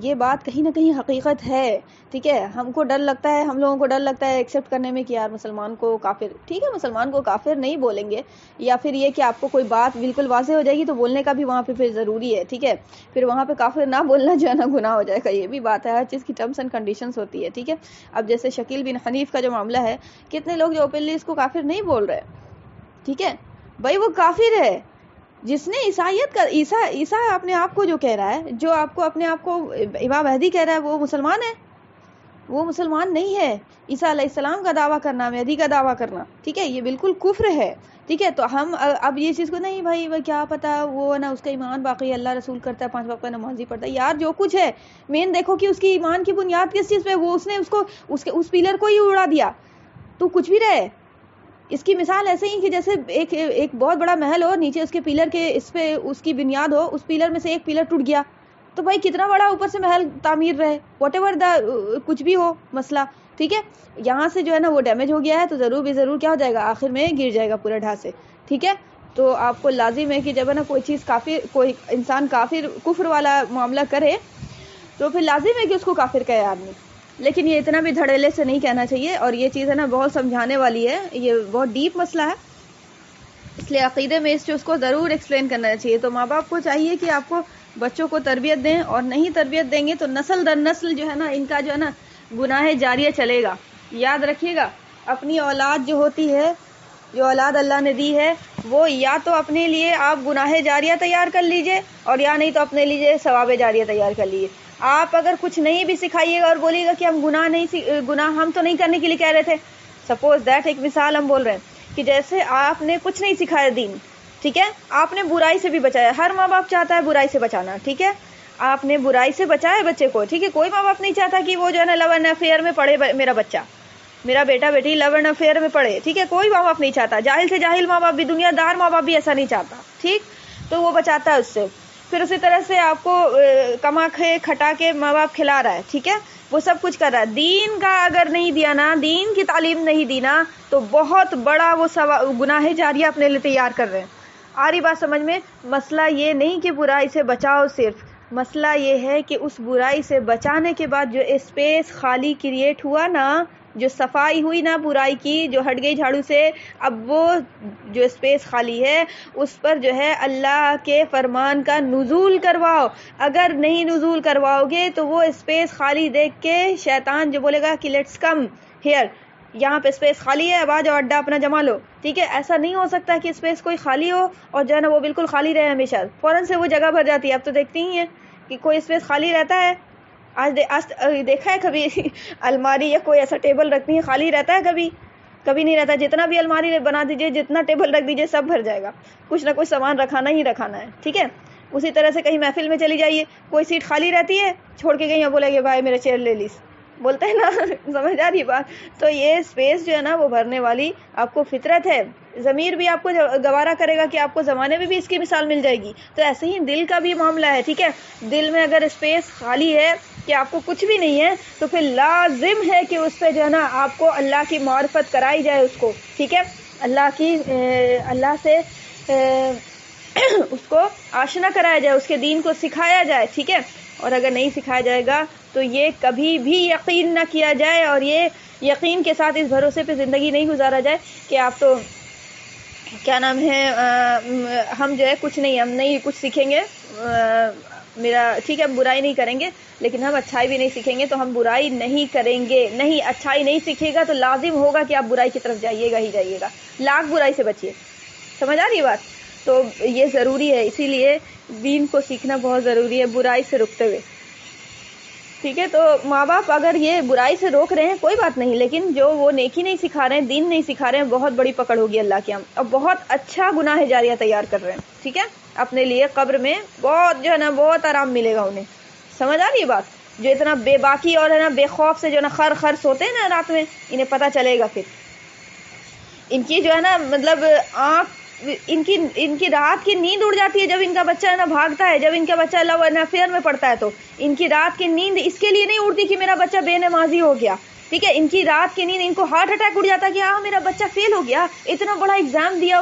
یہ بات کہیں نہ کہیں حقیقت ہے. ٹھیک ہے, ہم کو ڈر لگتا ہے, ہم لوگوں کو ڈر لگتا ہے ایکسیپٹ کرنے میں کہ یار مسلمان کو کافر, ٹھیک ہے مسلمان کو کافر نہیں بولیں گے, یا پھر یہ کہ آپ کو کوئی بات بالکل واضح ہو جائے گی تو بولنے کا بھی وہاں پہ پھر ضروری ہے. ٹھیک ہے, پھر وہاں پہ کافر نہ بولنا جو ہے نا گناہ ہو جائے گا. یہ بھی بات ہے, ہر چیز کی ٹرمز اینڈ کنڈیشنز ہوتی ہے. ٹھیک ہے, اب جیسے شکیل بن حنیف کا جو معاملہ ہے, کتنے لوگ جو اوپنلی اس کو کافر نہیں بول رہے. ٹھیک ہے بھائی, وہ کافر ہے جس نے عیسائیت کا عیسیٰ اپنے آپ کو جو کہہ رہا ہے, جو آپ کو اپنے آپ کو امام مہدی کہہ رہا ہے, وہ مسلمان ہے؟ وہ مسلمان نہیں ہے. عیسیٰ علیہ السلام کا دعویٰ کرنا, مہدی کا دعویٰ کرنا, ٹھیک ہے, یہ بالکل کفر ہے. ٹھیک ہے, تو ہم اب یہ چیز کو نہیں بھائی وہ کیا پتا وہ نا اس کا ایمان باقی اللہ رسول کرتا ہے, 5 وقت کا نمازی پڑھتا ہے. یار جو کچھ ہے مین دیکھو کہ اس کی ایمان کی بنیاد کس چیز پہ, وہ اس نے اس پیلر کو ہی اڑا دیا تو کچھ بھی رہے. اس کی مثال ایسے ہی کہ جیسے ایک بہت بڑا محل ہو, نیچے اس کے پیلر کے اس پہ اس کی بنیاد ہو, اس پیلر میں سے ایک پیلر ٹوٹ گیا تو بھائی کتنا بڑا اوپر سے محل تعمیر رہے, واٹ ایور دا کچھ بھی ہو مسئلہ. ٹھیک ہے, یہاں سے جو ہے نا وہ ڈیمیج ہو گیا ہے تو ضرور کیا ہو جائے گا, آخر میں گر جائے گا پورا ڈھا سے. ٹھیک ہے, تو آپ کو لازم ہے کہ جب ہے نا کوئی چیز کافر, کوئی انسان کفر والا معاملہ کرے تو پھر لازم ہے کہ اس کو کافر کہے آدمی. لیکن یہ اتنا بھی دھڑیلے سے نہیں کہنا چاہیے, اور یہ چیز ہے نا بہت سمجھانے والی ہے, یہ بہت ڈیپ مسئلہ ہے, اس لیے عقیدے میں اس چیز کو ضرور ایکسپلین کرنا چاہیے. تو ماں باپ کو چاہیے کہ آپ کو بچوں کو تربیت دیں, اور نہیں تربیت دیں گے تو نسل در نسل جو ہے نا ان کا جو ہے نا گناہ جاریہ چلے گا. یاد رکھیے گا, اپنی اولاد جو ہوتی ہے, جو اولاد اللہ نے دی ہے, وہ یا تو اپنے لیے آپ گناہ جاریہ تیار کر لیجئے, اور یا نہیں تو اپنے لیے ثواب جاریہ تیار کر لیجئے. آپ اگر کچھ نہیں بھی سکھائیے گا اور بولیے گا کہ ہم گناہ ہم تو نہیں کرنے کے لیے کہہ رہے تھے, سپوز دیٹ ایک مثال ہم بول رہے ہیں کہ جیسے آپ نے کچھ نہیں سکھایا دین, ٹھیک ہے, آپ نے برائی سے بھی بچایا. ہر ماں باپ چاہتا ہے برائی سے بچانا, ٹھیک ہے, آپ نے برائی سے بچایا بچے کو, ٹھیک ہے, کوئی ماں باپ نہیں چاہتا کہ وہ جو ہے نا لو اینڈ افیئر میں پڑھے میرا بچہ, میرا بیٹا بیٹی لو اینڈ افیئر میں پڑھے. ٹھیک ہے, کوئی ماں باپ نہیں چاہتا, جاہل سے جاہل ماں باپ بھی, دنیا دار ماں باپ بھی ایسا نہیں چاہتا. ٹھیک, تو وہ بچاتا ہے اس سے. پھر اسی طرح سے آپ کو کما کھٹا کے ماں باپ کھلا رہا ہے, ٹھیک ہے, وہ سب کچھ کر رہا ہے. دین کا اگر نہیں دیا نا, دین کی تعلیم نہیں دی نا, تو بہت بڑا وہ گناہ جاریہ اپنے لیے تیار کر رہے ہیں. آ رہی بات سمجھ میں؟ مسئلہ یہ نہیں کہ برائی سے بچاؤ, صرف مسئلہ یہ ہے کہ اس برائی سے بچانے کے بعد جو اسپیس خالی کریٹ ہوا نا, جو صفائی ہوئی نا برائی کی, جو ہٹ گئی جھاڑو سے, اب وہ جو اسپیس خالی ہے اس پر جو ہے اللہ کے فرمان کا نزول کرواؤ. اگر نہیں نزول کرواؤ گے تو وہ اسپیس خالی دیکھ کے شیطان جو بولے گا کہ لیٹس کم ہیئر, یہاں پہ اسپیس خالی ہے, اب آ جاؤ اڈا اپنا جما لو. ٹھیک ہے, ایسا نہیں ہو سکتا کہ اسپیس کوئی خالی ہو اور جو ہے نا وہ بالکل خالی رہے ہمیشہ, فوراً سے وہ جگہ بھر جاتی ہے. اب تو دیکھتی ہی ہیں کہ کوئی اسپیس خالی رہتا ہے, آج دیکھا ہے کبھی الماری یا کوئی ایسا ٹیبل رکھتی ہے خالی رہتا ہے؟ کبھی نہیں رہتا. جتنا بھی الماری بنا دیجئے, جتنا ٹیبل رکھ دیجئے, سب بھر جائے گا, کچھ نہ کچھ سامان رکھانا ہی رکھانا ہے. ٹھیک ہے, اسی طرح سے کہیں محفل میں چلی جائیے, کوئی سیٹ خالی رہتی ہے, چھوڑ کے گئی, بولے گے بھائی میرا چیئر لے لیس, بولتے ہیں نا, سمجھ آ رہی بات؟ تو یہ اسپیس جو ہے نا وہ بھرنے والی آپ کو فطرت ہے. ضمیر بھی آپ کو گوارا کرے گا کہ آپ کو زمانے میں بھی اس کی مثال مل جائے گی. تو ایسے ہی دل کا بھی معاملہ ہے. ٹھیک ہے, دل میں اگر اسپیس خالی ہے کہ آپ کو کچھ بھی نہیں ہے, تو پھر لازم ہے کہ اس پہ جو ہے نا آپ کو اللہ کی معرفت کرائی جائے اس کو. ٹھیک ہے, اللہ سے اس کو آشنا کرایا جائے, اس کے دین کو سکھایا جائے. ٹھیک ہے, اور اگر نہیں سکھایا جائے گا تو یہ کبھی بھی یقین نہ کیا جائے, اور یہ یقین کے ساتھ اس بھروسے پہ زندگی نہیں گزارا جائے کہ آپ تو کیا نام ہے, ہم جو ہے کچھ نہیں, ہم نہیں کچھ سیکھیں گے میرا, ٹھیک ہے, ہم برائی نہیں کریں گے لیکن ہم اچھائی بھی نہیں سیکھیں گے, تو ہم برائی نہیں کریں گے. نہیں, اچھائی نہیں سیکھے گا تو لازم ہوگا کہ آپ برائی کی طرف جائیے گا ہی جائیے گا. لاکھ برائی سے بچیے. سمجھ آ رہی بات؟ تو یہ ضروری ہے، اسی لیے دین کو سیکھنا بہت ضروری ہے برائی سے رکتے ہوئے، ٹھیک ہے. تو ماں باپ اگر یہ برائی سے روک رہے ہیں کوئی بات نہیں، لیکن جو وہ نیکی نہیں سکھا رہے ہیں، دین نہیں سکھا رہے ہیں، بہت بڑی پکڑ ہوگی اللہ کے ہم، اور بہت اچھا گناہ جاریہ تیار کر رہے ہیں، ٹھیک ہے. اپنے لیے قبر میں بہت جو ہے نا بہت آرام ملے گا انہیں. سمجھ آ رہی ہے بات؟ جو اتنا بے باکی اور ہے نا بے خوف سے جو ہے نا خر سوتے ہیں نا رات میں، انہیں پتہ چلے گا پھر ان کی جو ہے نا مطلب آنکھ، ان کی رات کی نیند اڑ جاتی ہے جب ان کا بچہ ہے نا بھاگتا ہے، جب ان کا بچہ لو اینڈ افیئر میں پڑتا ہے، تو ان کی رات کی نیند اس کے لیے نہیں اڑتی کہ میرا بچہ بے نمازی ہو گیا، ٹھیک ہے. ان کی رات کی نیند، ان کو ہارٹ اٹیک اڑ جاتا ہے کہ ہاں میرا بچہ فیل ہو گیا، اتنا بڑا ایگزام دیا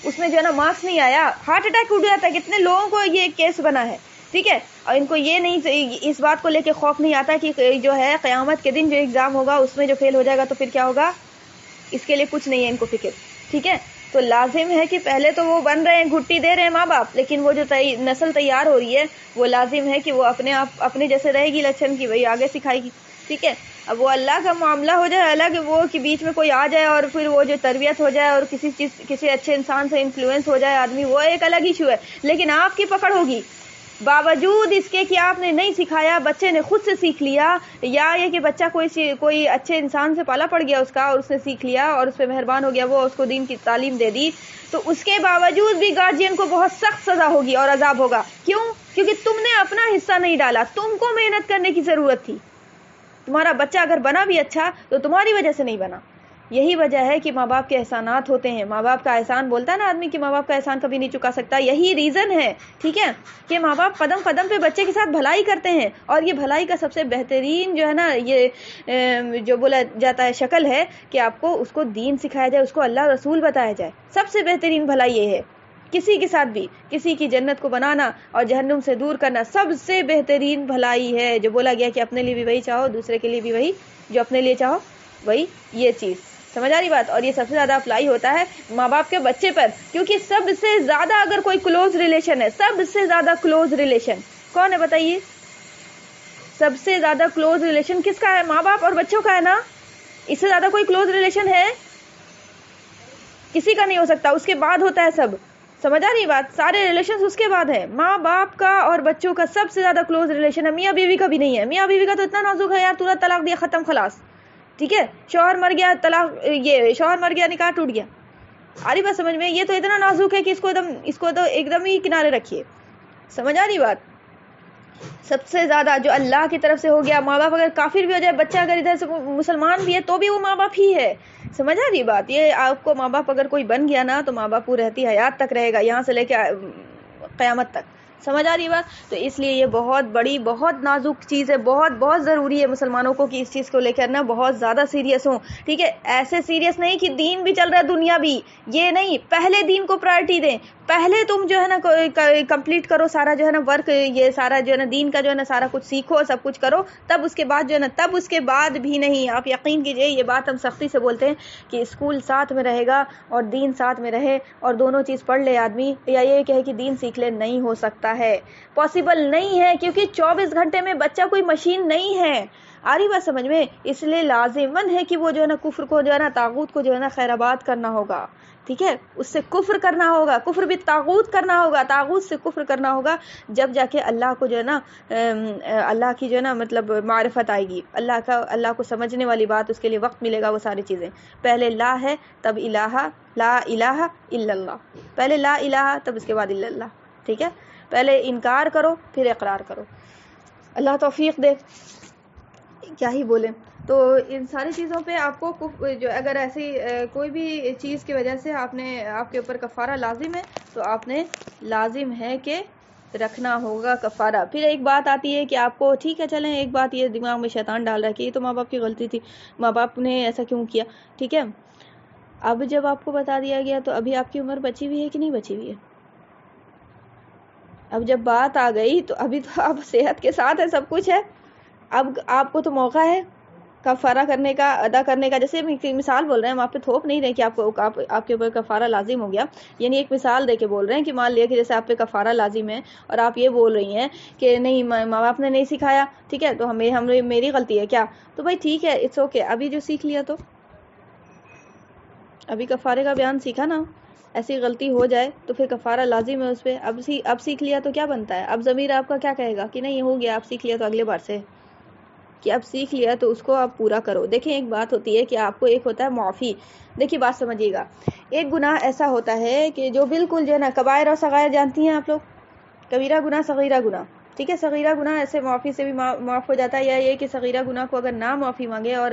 اس میں جو ہے نا مارکس نہیں آیا، ہارٹ اٹیک اڑ جاتا ہے. کتنے لوگوں کو یہ کیس بنا ہے، ٹھیک ہے. اور ان کو یہ نہیں، اس بات کو لے کے خوف نہیں آتا کہ جو ہے قیامت کے دن جو ایگزام ہوگا اس میں جو فیل ہو جائے گا تو پھر کیا ہوگا، اس کے لیے کچھ نہیں ہے ان کو فکر، ٹھیک ہے. تو لازم ہے کہ پہلے تو وہ بن رہے ہیں، گھٹی دے رہے ہیں ماں باپ، لیکن وہ جو نسل تیار ہو رہی ہے وہ لازم ہے کہ وہ اپنے جیسے رہے گی لچھن کی، وہی آگے سکھائے گی، ٹھیک ہے. اب وہ اللہ کا معاملہ ہو جائے الگ، وہ کہ بیچ میں کوئی آ جائے اور پھر وہ جو تربیت ہو جائے اور کسی اچھے انسان سے انفلوئنس ہو جائے آدمی، وہ ایک الگ ایشو ہے. لیکن آپ کی پکڑ ہوگی باوجود اس کے کہ آپ نے نہیں سکھایا، بچے نے خود سے سیکھ لیا، یا یہ کہ بچہ کوئی اچھے انسان سے پالا پڑ گیا اس کا اور اس نے سیکھ لیا اور اس پہ مہربان ہو گیا، وہ اس کو دین کی تعلیم دے دی، تو اس کے باوجود بھی گارجین کو بہت سخت سزا ہوگی اور عذاب ہوگا. کیوں؟ کیونکہ تم نے اپنا حصہ نہیں ڈالا، تم کو محنت کرنے کی ضرورت تھی. تمہارا بچہ اگر بنا بھی اچھا تو تمہاری وجہ سے نہیں بنا. یہی وجہ ہے کہ ماں باپ کے احسانات ہوتے ہیں. ماں باپ کا احسان بولتا ہے نا آدمی کہ ماں باپ کا احسان کبھی نہیں چکا سکتا. یہی ریزن ہے، ٹھیک ہے، کہ ماں باپ قدم قدم پہ بچے کے ساتھ بھلائی کرتے ہیں. اور یہ بھلائی کا سب سے بہترین جو ہے نا یہ جو بولا جاتا ہے شکل ہے کہ آپ کو اس کو دین سکھایا جائے، اس کو اللہ رسول بتایا جائے. سب سے بہترین بھلائی یہ ہے. کسی کے ساتھ بھی کسی کی جنت کو بنانا اور جہنم سے دور کرنا سب سے بہترین بھلائی ہے. جو بولا گیا کہ اپنے لیے بھی وہی چاہو، دوسرے کے لیے بھی وہی، جو اپنے لیے چاہو وہی، یہ چیز سمجھ آ رہی بات. اور یہ سب سے زیادہ اپلائی ہوتا ہے ماں باپ کے بچے پر، کیونکہ سب سے زیادہ اگر کوئی کلوز ریلیشن ہے، سب سے زیادہ کلوز ریلیشن کون ہے بتائیے؟ سب سے زیادہ کلوز ریلیشن کس کا ہے؟ ماں باپ اور بچوں کا ہے نا. اس سے زیادہ کوئی کلوز ریلیشن ہے؟ کسی کا نہیں ہو سکتا. اس کے بعد ہوتا ہے سب. سمجھ آ رہی بات؟ سارے ریلیشن اس کے بعد ہیں. ماں باپ کا اور بچوں کا سب سے زیادہ کلوز ریلیشن ہے. میاں بیوی کا بھی نہیں ہے. میاں بیوی کا تو اتنا نازک ہے یار، ترنت طلاق دیا ختم خلاص، ٹھیک ہے. شوہر مر گیا طلاق، یہ شوہر مر گیا نکاح ٹوٹ گیا. آ رہی بات سمجھ میں؟ یہ تو اتنا نازک ہے کہ اس کو تو ایک دم ہی کنارے رکھیے. سمجھ آ رہی بات؟ سب سے زیادہ جو اللہ کی طرف سے ہو گیا. ماں باپ اگر کافر بھی ہو جائے، بچہ اگر ادھر سے مسلمان بھی ہے تو بھی وہ ماں باپ ہی ہے. سمجھ آ رہی بات؟ یہ آپ کو ماں باپ اگر کوئی بن گیا نا تو ماں باپ رہتی حیات تک رہے گا، یہاں سے لے کے قیامت تک. سمجھ آ رہی بات؟ تو اس لیے یہ بہت بڑی بہت نازک چیز ہے. بہت بہت ضروری ہے مسلمانوں کو کہ اس چیز کو لے کر نا بہت زیادہ سیریس ہوں، ٹھیک ہے. ایسے سیریس نہیں کہ دین بھی چل رہا ہے دنیا بھی، یہ نہیں. پہلے دین کو پرائرٹی دیں. پہلے تم جو ہے نا کمپلیٹ کرو سارا جو ہے نا ورک، یہ سارا جو ہے نا دین کا جو ہے نا سارا کچھ سیکھو، سب کچھ کرو، تب اس کے بعد جو ہے نا، تب اس کے بعد بھی نہیں. آپ یقین کیجئے یہ بات ہم سختی سے بولتے ہیں کہ اسکول ساتھ میں رہے گا اور دین ساتھ میں رہے اور دونوں چیز پڑھ لے آدمی، یا یہ کہے کہ دین سیکھ لے، نہیں ہو سکتا ہے، پاسبل نہیں ہے. کیونکہ 24 گھنٹے میں بچہ کوئی مشین نہیں ہے. آ رہی بات سمجھ میں؟ اس لیے لازماً ہے کہ وہ جو ہے نا کفر کو جو ہے نا طاغوت کو جو ہے نا خیر آباد کرنا ہوگا، ٹھیک ہے. اس سے کفر کرنا ہوگا، کفر بھی طاغوت کرنا ہوگا، طاغوت سے کفر کرنا ہوگا. جب جا کے اللہ کو جو ہے نا اللہ کی جو ہے نا مطلب معرفت آئے گی، اللہ کو سمجھنے والی بات، اس کے لیے وقت ملے گا. وہ ساری چیزیں پہلے لا ہے تب الہ، لا الہ الا اللہ. پہلے لا الہ تب اس کے بعد الا اللہ، ٹھیک ہے. پہلے انکار کرو پھر اقرار کرو. اللہ توفیق دے. کیا ہی بولیں. تو ان ساری چیزوں پہ آپ کو جو اگر ایسی کوئی بھی چیز کی وجہ سے آپ کے اوپر کفارہ لازم ہے تو آپ نے لازم ہے کہ رکھنا ہوگا کفارہ. پھر ایک بات آتی ہے کہ آپ کو ٹھیک ہے چلیں، ایک بات یہ دماغ میں شیطان ڈال رہا ہے کہ یہ تو ماں باپ کی غلطی تھی، ماں باپ نے ایسا کیوں کیا، ٹھیک ہے. اب جب آپ کو بتا دیا گیا تو ابھی آپ کی عمر بچی ہوئی ہے کہ نہیں بچی ہوئی ہے؟ اب جب بات آ گئی تو ابھی تو آپ صحت کے ساتھ ہے، سب کچھ ہے. اب آپ کو تو موقع ہے کفارہ کرنے کا، ادا کرنے کا. جیسے مثال بول رہے ہیں، ہم آپ پہ تھوپ نہیں رہے کہ آپ کے اوپر کفارہ لازم ہو گیا. یعنی ایک مثال دے کے بول رہے ہیں کہ مان لیا کہ جیسے آپ پہ کفارہ لازم ہے اور آپ یہ بول رہی ہیں کہ نہیں ماں باپ نے نہیں سکھایا، ٹھیک ہے، تو میری غلطی ہے کیا؟ تو بھائی ٹھیک ہے، اٹس اوکے. ابھی جو سیکھ لیا تو ابھی کفارے کا بیان سیکھا نا، ایسی غلطی ہو جائے تو پھر کفارہ لازم ہے اس پہ. اب سیکھ لیا تو کیا بنتا ہے؟ اب ضمیر آپ کا کیا کہے گا کہ نہیں ہو گیا، آپ سیکھ لیا تو اگلے بار سے، کہ اب سیکھ لیا تو اس کو آپ پورا کرو. دیکھیں ایک بات ہوتی ہے کہ آپ کو ایک ہوتا ہے معافی. دیکھیے بات سمجھیے گا، ایک گناہ ایسا ہوتا ہے کہ جو بالکل جو ہے نا کبائر اور صغائر جانتی ہیں آپ لوگ، کبیرہ گناہ صغیرہ گناہ، ٹھیک ہے. صغیرہ گناہ ایسے معافی سے بھی معاف ہو جاتا ہے، یا یہ کہ صغیرہ گناہ کو اگر نہ معافی مانگے اور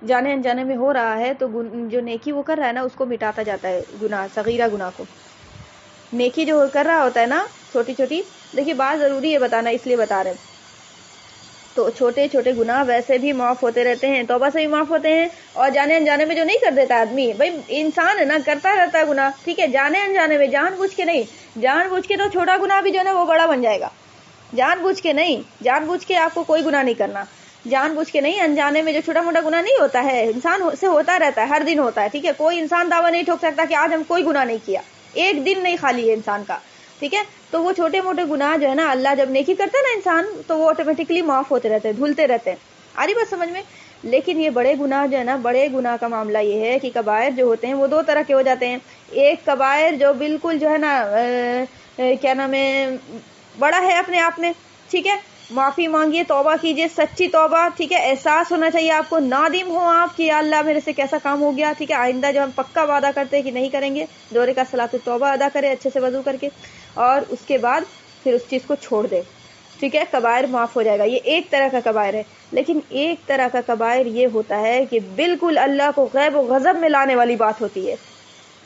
جانے انجانے میں ہو رہا ہے تو جو نیکی وہ کر رہا ہے نا اس کو مٹاتا جاتا ہے گناہ، صغیرہ گناہ کو. نیکی جو کر رہا ہوتا ہے نا چھوٹی چھوٹی، دیکھیے بات ضروری ہے بتانا اس لیے بتا رہے ہیں، تو چھوٹے چھوٹے گناہ ویسے بھی معاف ہوتے رہتے ہیں، توبہ سے بھی معاف ہوتے ہیں. اور جانے انجانے میں جو نہیں کر دیتا آدمی، بھائی انسان ہے نا کرتا رہتا ہے گناہ، ٹھیک ہے، جانے انجانے میں، جان بوجھ کے نہیں. جان بوجھ کے تو چھوٹا گناہ بھی جو ہے نا وہ بڑا بن جائے گا. جان بوجھ کے نہیں، جان بوجھ کے آپ کو کوئی گناہ نہیں کرنا، جان بوجھ کے نہیں. انجانے میں جو چھوٹا موٹا گناہ نہیں ہوتا ہے، انسان سے ہوتا رہتا ہے، ہر دن ہوتا ہے، ٹھیک ہے. کوئی انسان دعویٰ نہیں ٹھوک سکتا کہ آج ہم کوئی گناہ نہیں کیا، ایک دن نہیں خالی ہے انسان کا، ٹھیک ہے. تو وہ چھوٹے موٹے گناہ جو ہے نا اللہ جب نیکی کرتا ہے نا انسان تو وہ آٹومیٹکلی معاف ہوتے رہتے ہیں، دھلتے رہتے ہیں. آ رہی بات سمجھ میں؟ لیکن یہ بڑے گناہ جو ہے نا، بڑے گناہ کا معاملہ یہ ہے کہ کبائر جو ہوتے ہیں وہ دو طرح کے ہو جاتے ہیں. ایک کبائر جو بالکل جو ہے نا کیا نام ہے بڑا ہے اپنے آپ میں، ٹھیک ہے. معافی مانگیے، توبہ کیجیے، سچی توبہ، ٹھیک ہے. احساس ہونا چاہیے آپ کو، نادم ہو آپ کہ یا اللہ میرے سے کیسا کام ہو گیا، ٹھیک ہے. آئندہ جو ہم پکا وعدہ کرتے ہیں کہ نہیں کریں گے، 2 رکعت صلاۃ التوبہ ادا کرے اچھے سے وضو کر کے، اور اس کے بعد پھر اس چیز کو چھوڑ دے، ٹھیک ہے. کبائر معاف ہو جائے گا. یہ ایک طرح کا کبائر ہے. لیکن ایک طرح کا کبائر یہ ہوتا ہے کہ بالکل اللہ کو غیب و غضب میں لانے والی بات ہوتی ہے.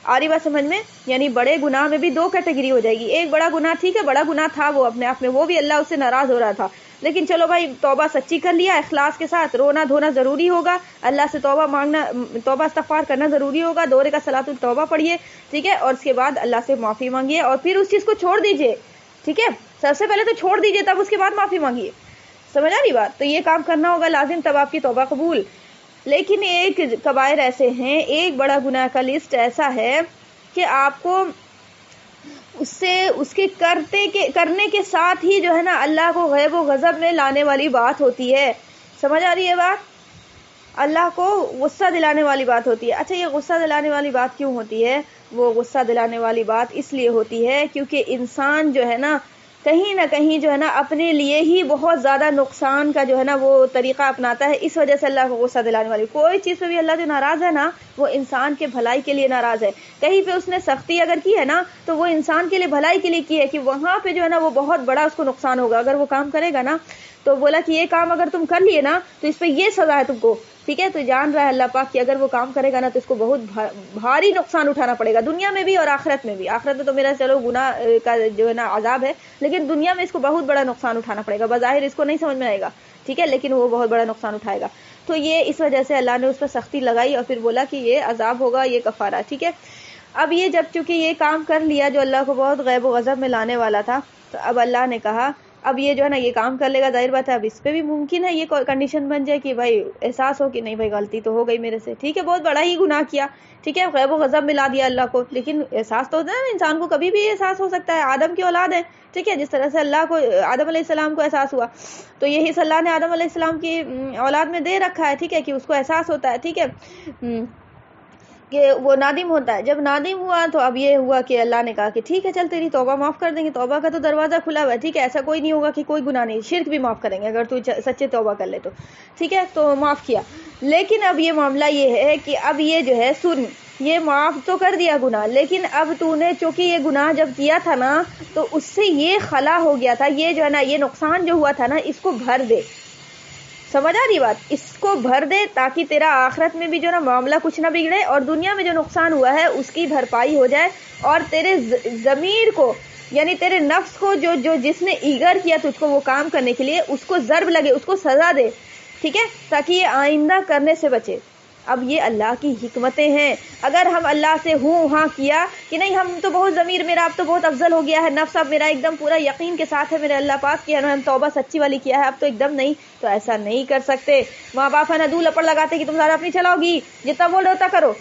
آ رہی بات سمجھ میں؟ یعنی بڑے گناہ میں بھی 2 کیٹیگری ہو جائے گی. ایک بڑا گناہ، ٹھیک ہے، بڑا گناہ تھا وہ اپنے آپ میں، وہ بھی اللہ اس سے ناراض ہو رہا تھا، لیکن چلو بھائی توبہ سچی کر لیا، اخلاص کے ساتھ رونا دھونا ضروری ہوگا، اللہ سے توبہ مانگنا، توبہ استغفار کرنا ضروری ہوگا، 2 رکعت صلاۃ التوبہ پڑھیے، ٹھیک ہے. اور اس کے بعد اللہ سے معافی مانگیے اور پھر اس چیز کو چھوڑ دیجیے، ٹھیک ہے. سب سے پہلے تو چھوڑ دیجیے، تب اس کے بعد معافی مانگیے. سمجھ آ رہی بات؟ تو یہ کام کرنا ہوگا لازم، تب آپ کی توبہ قبول. لیکن ایک کبائر ایسے ہیں، ایک بڑا گناہ کا لسٹ ایسا ہے کہ آپ کو اس کے کرنے کے ساتھ ہی جو ہے نا اللہ کو غیب و غضب میں لانے والی بات ہوتی ہے. سمجھ آ رہی ہے بات؟ اللہ کو غصہ دلانے والی بات ہوتی ہے. اچھا، یہ غصہ دلانے والی بات کیوں ہوتی ہے؟ وہ غصہ دلانے والی بات اس لیے ہوتی ہے کیونکہ انسان جو ہے نا کہیں نہ کہیں جو ہے نا اپنے لیے ہی بہت زیادہ نقصان کا جو ہے نا وہ طریقہ اپناتا ہے. اس وجہ سے اللہ کو غصہ دلانے والی کوئی چیز پہ بھی اللہ جو ناراض ہے نا وہ انسان کے بھلائی کے لیے ناراض ہے. کہیں پہ اس نے سختی اگر کی ہے نا تو وہ انسان کے لیے بھلائی کے لیے کی ہے، کہ وہاں پہ جو ہے نا وہ بہت بڑا اس کو نقصان ہوگا اگر وہ کام کرے گا نا. تو بولا کہ یہ کام اگر تم کر لیے نا تو اس پہ یہ سزا ہے تم کو، ٹھیک ہے. تو جان رہا ہے اللہ پاک کہ اگر وہ کام کرے گا نا تو اس کو بہت بھاری نقصان اٹھانا پڑے گا، دنیا میں بھی اور آخرت میں بھی. آخرت میں تو میرا چلو گناہ کا جو ہے نا عذاب ہے، لیکن دنیا میں اس کو بہت بڑا نقصان اٹھانا پڑے گا. بظاہر اس کو نہیں سمجھ میں آئے گا، ٹھیک ہے، لیکن وہ بہت بڑا نقصان اٹھائے گا. تو یہ اس وجہ سے اللہ نے اس پر سختی لگائی اور پھر بولا کہ یہ عذاب ہوگا، یہ کفارہ، ٹھیک ہے. اب یہ جب چونکہ یہ کام کر لیا جو اللہ کو بہت غیب و غضب میں لانے والا تھا، تو اب اللہ نے کہا اب یہ جو ہے نا یہ کام کر لے گا، ظاہر بات ہے اب اس پہ بھی ممکن ہے یہ کنڈیشن بن جائے کہ بھائی احساس ہو کہ نہیں بھائی غلطی تو ہو گئی میرے سے، ٹھیک ہے، بہت بڑا ہی گناہ کیا، ٹھیک ہے، غیب و غضب میں لا دیا اللہ کو. لیکن احساس تو ہوتا ہے نا انسان کو، کبھی بھی احساس ہو سکتا ہے. آدم کی اولاد ہے، ٹھیک ہے، جس طرح سے اللہ کو آدم علیہ السلام کو احساس ہوا تو یہی اللہ نے آدم علیہ السلام کی اولاد میں دے رکھا ہے، ٹھیک ہے، کہ اس کو احساس ہوتا ہے، ٹھیک ہے، کہ وہ نادم ہوتا ہے. جب نادم ہوا تو اب یہ ہوا کہ اللہ نے کہا کہ ٹھیک ہے چل تیری توبہ معاف کر دیں گے. توبہ کا تو دروازہ کھلا ہوا ہے، ٹھیک ہے، ایسا کوئی نہیں ہوگا کہ کوئی گناہ نہیں، شرک بھی معاف کریں گے اگر تو سچے توبہ کر لے تو، ٹھیک ہے، تو معاف کیا. لیکن اب یہ معاملہ یہ ہے کہ اب یہ جو ہے سن، یہ معاف تو کر دیا گناہ، لیکن اب تو نے چونکہ یہ گناہ جب کیا تھا نا تو اس سے یہ خلا ہو گیا تھا، یہ جو ہے نا یہ نقصان جو ہوا تھا نا اس کو بھر دے. سمجھ آ رہی بات؟ اس کو بھر دے تاکہ تیرا آخرت میں بھی جو نا معاملہ کچھ نہ بگڑے اور دنیا میں جو نقصان ہوا ہے اس کی بھرپائی ہو جائے، اور تیرے ضمیر کو یعنی تیرے نفس کو جو جس نے ایگر کیا تجھ کو وہ کام کرنے کے لیے اس کو ضرب لگے، اس کو سزا دے، ٹھیک ہے، تاکہ یہ آئندہ کرنے سے بچے. اب یہ اللہ کی حکمتیں ہیں. اگر ہم اللہ سے ہاں کیا کہ نہیں ہم تو بہت ضمیر میرا اب تو بہت افضل ہو گیا ہے، نفس اب میرا ایک دم پورا یقین کے ساتھ ہے میرے اللہ پاک کی، ہم توبہ سچی والی کیا ہے، اب تو ایک دم نہیں، تو ایسا نہیں کر سکتے. ماں باپ ہے نا دو لپڑ لگاتے کہ تم زیادہ اپنی چلاؤ گی، جتنا بول رہے ہوتا کرو،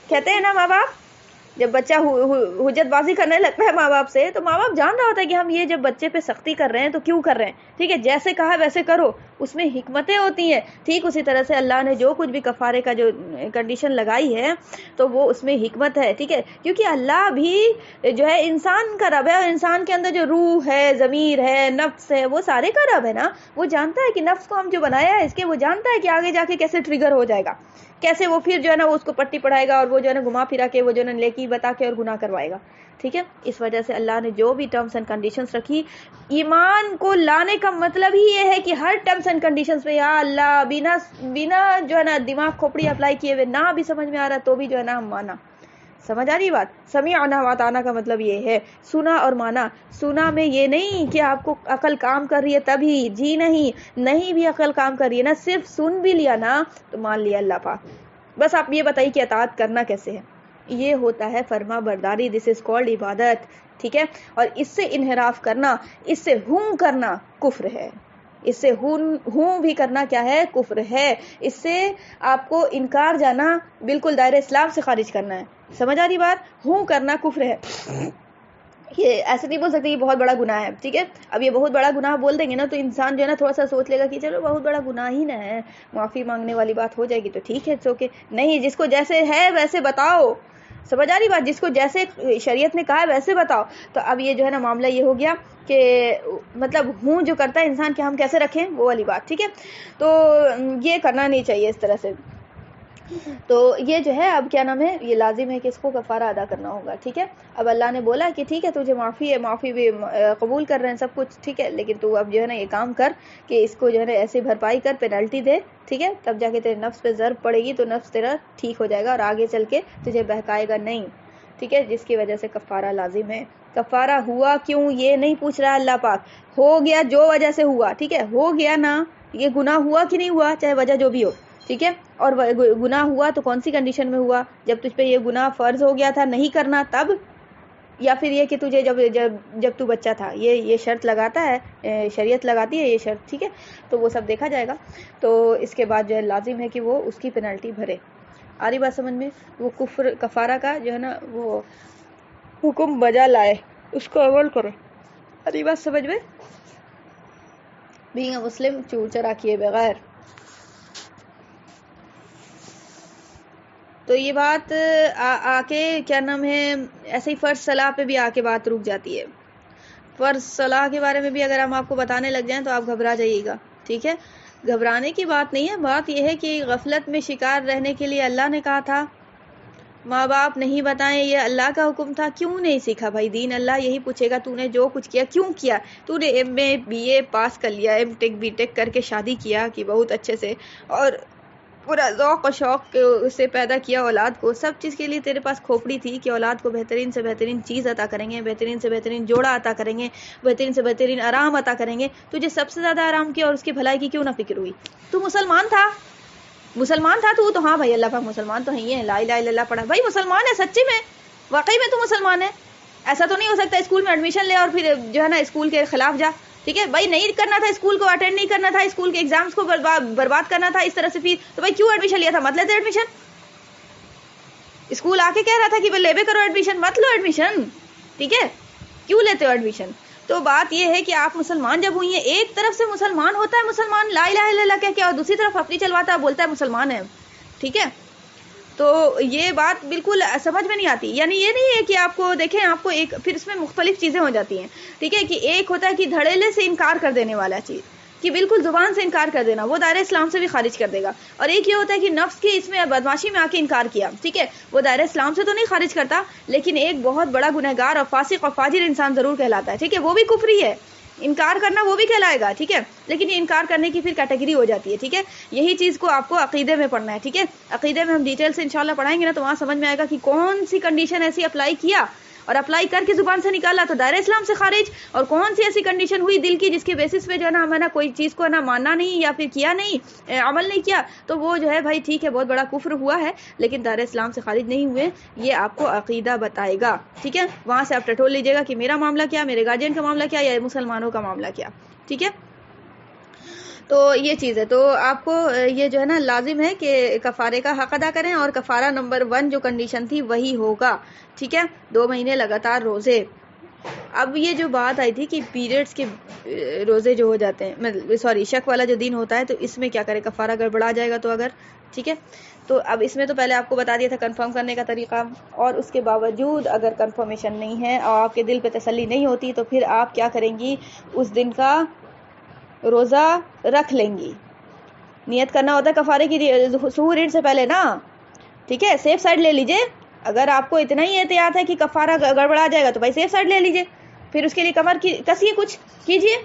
کہتے ہیں نا ماں باپ، جب بچہ حجت بازی کرنے لگتا ہے ماں باپ سے، تو ماں باپ جان رہا ہوتا ہے کہ ہم یہ جب بچے پہ سختی کر رہے ہیں تو کیوں کر رہے ہیں، ٹھیک ہے، جیسے کہا ویسے کرو، اس میں حکمتیں ہوتی ہیں. ٹھیک اسی طرح سے اللہ نے جو کچھ بھی کفارے کا جو کنڈیشن لگائی ہے تو وہ اس میں حکمت ہے، ٹھیک ہے، کیونکہ اللہ بھی جو ہے انسان کا رب ہے، اور انسان کے اندر جو روح ہے، ضمیر ہے، نفس ہے، وہ سارے کا رب ہے نا. وہ جانتا ہے کہ نفس کو ہم جو بنایا ہے اس کے، وہ جانتا ہے کہ آگے جا کے کیسے ٹریگر ہو جائے گا، کیسے وہ پھر جو ہے نا اس کو پٹی پڑھائے گا، اور وہ جو ہے نا گھما پھرا کے وہ جو ہے نا نیکی بتا کے اور گناہ کروائے گا. ٹھیک ہے، اس وجہ سے اللہ نے جو بھی ٹرمز اینڈ کنڈیشنز رکھی، ایمان کو لانے کا مطلب ہی یہ ہے کہ ہر ٹرمز اینڈ کنڈیشنز پہ یا اللہ بنا جو ہے نا دماغ کھوپڑی اپلائی کیے ہوئے، نہ بھی سمجھ میں آ رہا تو بھی جو ہے نا ہم مانا. سمجھ آ رہی بات؟ سمعنا واطعنا کا مطلب یہ ہے، سنا اور مانا. سنا میں یہ نہیں کہ آپ کو عقل کام کر رہی ہے تبھی، جی نہیں بھی عقل کام کر رہی ہے نا، صرف سن بھی لیا نا تو مان لیا اللہ پاک. بس آپ یہ بتائیے کہ اطاعت کرنا کیسے ہے. یہ ہوتا ہے فرما برداری، دس از کالڈ عبادت. ٹھیک ہے، اور اس سے انحراف کرنا، اس سے ہوں کرنا کفر ہے. اس سے ہوں بھی کرنا کیا ہے؟ کفر ہے. اس سے آپ کو انکار جانا بالکل دائرہ اسلام سے خارج کرنا ہے. سمجھ آ رہی بات؟ ہوں کرنا کفر ہے. یہ ایسے نہیں بول سکتے یہ بہت بڑا گناہ ہے. ٹھیک ہے، اب یہ بہت بڑا گناہ بول دیں گے نا تو انسان جو ہے نا تھوڑا سا سوچ لے گا کہ چلو بہت بڑا گناہ ہی نہ ہے، معافی مانگنے والی بات ہو جائے گی تو ٹھیک ہے، اوکے. نہیں، جس کو جیسے ہے ویسے بتاؤ. سمجھ آ رہی بات؟ جس کو جیسے شریعت نے کہا ہے ویسے بتاؤ. تو اب یہ جو ہے نا معاملہ یہ ہو گیا کہ مطلب ہوں جو کرتا ہے انسان کہ ہم کیسے رکھیں وہ والی بات. ٹھیک ہے، تو یہ کرنا نہیں چاہیے اس طرح سے. تو یہ جو ہے اب کیا نام ہے، یہ لازم ہے کہ اس کو کفارہ ادا کرنا ہوگا. ٹھیک ہے، اب اللہ نے بولا کہ ٹھیک ہے تجھے معافی ہے، معافی بھی قبول کر رہے ہیں سب کچھ، ٹھیک ہے، لیکن تو اب جو ہے نا یہ کام کر کہ اس کو جو ہے نا ایسے بھرپائی کر، پینلٹی دے. ٹھیک ہے، تب جا کے تیرے نفس پہ ضرب پڑے گی تو نفس تیرا ٹھیک ہو جائے گا اور آگے چل کے تجھے بہکائے گا نہیں. ٹھیک ہے، جس کی وجہ سے کفارہ لازم ہے. کفارہ ہوا کیوں یہ نہیں پوچھ رہا اللہ پاک، ہو گیا جو وجہ سے ہوا. ٹھیک ہے، ہو گیا نا، یہ گناہ ہوا کہ نہیں ہوا، چاہے وجہ جو بھی ہو. ٹھیک ہے، اور گناہ ہوا تو کون سی کنڈیشن میں ہوا؟ جب تجھ پہ یہ گناہ فرض ہو گیا تھا نہیں کرنا تب، یا پھر یہ کہ تجھے جب تو بچہ تھا. یہ شرط لگاتا ہے، شریعت لگاتی ہے یہ شرط. ٹھیک ہے، تو وہ سب دیکھا جائے گا. تو اس کے بعد جو ہے لازم ہے کہ وہ اس کی پینلٹی بھرے. آ رہی بات سمجھ میں؟ وہ کفارہ کا جو ہے نا وہ حکم بجا لائے، اس کو عمل کرے. آ رہی بات سمجھ میں؟ بینگ مسلم چور چرا کیے بغیر. تو یہ بات آ کے کیا نام ہے ایسے ہی فرض صلاح پہ بھی آ کے بات رک جاتی ہے. فرض صلاح کے بارے میں بھی اگر ہم آپ کو بتانے لگ جائیں تو آپ گھبرا جائیے گا. ٹھیک ہے، گھبرانے کی بات نہیں ہے. بات یہ ہے کہ غفلت میں شکار رہنے کے لیے اللہ نے کہا تھا ماں باپ نہیں بتائیں، یہ اللہ کا حکم تھا. کیوں نہیں سیکھا بھائی دین؟ اللہ یہی پوچھے گا تو نے جو کچھ کیا کیوں کیا؟ تو نے ایم اے بی اے پاس کر لیا، ایم ٹیک بی ٹیک کر کے شادی کیا کہ بہت اچھے سے، اور پورا ذوق و شوق سے پیدا کیا اولاد کو. سب چیز کے لیے تیرے پاس کھوپڑی تھی کہ اولاد کو بہترین سے بہترین چیز عطا کریں گے، بہترین سے بہترین جوڑا عطا کریں گے، بہترین سے بہترین آرام عطا کریں گے. تجھے سب سے زیادہ آرام کیا اور اس کی بھلائی کی کیوں نہ فکر ہوئی؟ تو مسلمان تھا تو ہاں بھائی اللہ پاک مسلمان تو ہی ہے، لا الہ الا اللہ پڑھا بھائی، مسلمان ہے سچی میں، واقعی میں تو مسلمان ہے. ایسا تو نہیں ہو سکتا اسکول میں ایڈمیشن لے اور پھر جو ہے نا اسکول کے خلاف جا. ٹھیک ہے بھائی، نہیں کرنا تھا اسکول کو اٹینڈ نہیں کرنا تھا، اسکول کے ایگزامز کو برباد کرنا تھا اس طرح سے، پھر تو بھائی کیوں ایڈمیشن لیا تھا؟ مت لیتے ایڈمیشن. اسکول آ کے کہہ رہا تھا کہ بھائی لے کرو ایڈمیشن، مت لو ایڈمیشن. ٹھیک ہے، کیوں لیتے ہو ایڈمیشن؟ تو بات یہ ہے کہ آپ مسلمان جب ہوئی ہیں، ایک طرف سے مسلمان ہوتا ہے مسلمان لا الہ الا اللہ کہہ کے، اور دوسری طرف اپنی چلواتا ہے، بولتا ہے مسلمان ہے. ٹھیک ہے، تو یہ بات بالکل سمجھ میں نہیں آتی. یعنی یہ نہیں ہے کہ آپ کو دیکھیں، آپ کو ایک پھر اس میں مختلف چیزیں ہو جاتی ہیں. ٹھیک ہے، کہ ایک ہوتا ہے کہ دھڑیلے سے انکار کر دینے والا چیز، کہ بالکل زبان سے انکار کر دینا، وہ دائرہ اسلام سے بھی خارج کر دے گا. اور ایک یہ ہوتا ہے کہ نفس کی اس میں بدماشی میں آ کے انکار کیا. ٹھیک ہے، وہ دائرہ اسلام سے تو نہیں خارج کرتا، لیکن ایک بہت بڑا گنہگار اور فاسق اور فاجر انسان ضرور کہلاتا ہے. ٹھیک ہے، وہ بھی کفری ہے، انکار کرنا وہ بھی کہلائے گا. ٹھیک ہے، لیکن یہ انکار کرنے کی پھر کیٹیگری ہو جاتی ہے. ٹھیک ہے، یہی چیز کو آپ کو عقیدے میں پڑھنا ہے. ٹھیک ہے، عقیدے میں ہم ڈیٹیل سے انشاءاللہ پڑھائیں گے نا، تو وہاں سمجھ میں آئے گا کہ کون سی کنڈیشن ایسی اپلائی کیا اور اپلائی کر کے زبان سے نکالا تو دائرہ اسلام سے خارج، اور کون سی ایسی کنڈیشن ہوئی دل کی جس کے بیسس پہ جو ہے نا ہمیں نا کوئی چیز کو نا ماننا نہیں یا پھر کیا نہیں، عمل نہیں کیا، تو وہ جو ہے بھائی ٹھیک ہے بہت بڑا کفر ہوا ہے، لیکن دائرہ اسلام سے خارج نہیں ہوئے. یہ آپ کو عقیدہ بتائے گا. ٹھیک ہے، وہاں سے آپ ٹٹول لیجیے گا کہ میرا معاملہ کیا، میرے گارجین کا معاملہ کیا، یا مسلمانوں کا معاملہ کیا. ٹھیک ہے، تو یہ چیز ہے. تو آپ کو یہ جو ہے نا لازم ہے کہ کفارے کا حق ادا کریں, اور کفارہ نمبر 1 جو کنڈیشن تھی وہی ہوگا, ٹھیک ہے, 2 مہینے لگاتار روزے. اب یہ جو بات آئی تھی کہ پیریڈز کے روزے جو ہو جاتے ہیں, سوری شک والا جو دن ہوتا ہے, تو اس میں کیا کرے, کفارہ گڑبڑا جائے گا تو اگر, ٹھیک ہے. تو اب اس میں تو پہلے آپ کو بتا دیا تھا کنفرم کرنے کا طریقہ, اور اس کے باوجود اگر کنفرمیشن نہیں ہے اور آپ کے دل پہ تسلی نہیں ہوتی تو پھر آپ کیا کریں گی, اس دن کا روزہ رکھ لیں گی. نیت کرنا ہوتا ہے کفارے کی سحور عید سے پہلے نا, ٹھیک ہے, سیف سائڈ لے لیجئے. اگر آپ کو اتنا ہی احتیاط ہے کہ کفارہ گڑبڑا جائے گا تو بھائی سیف سائڈ لے لیجئے, پھر اس کے لیے کمر کی کسیے, کچھ کیجئے,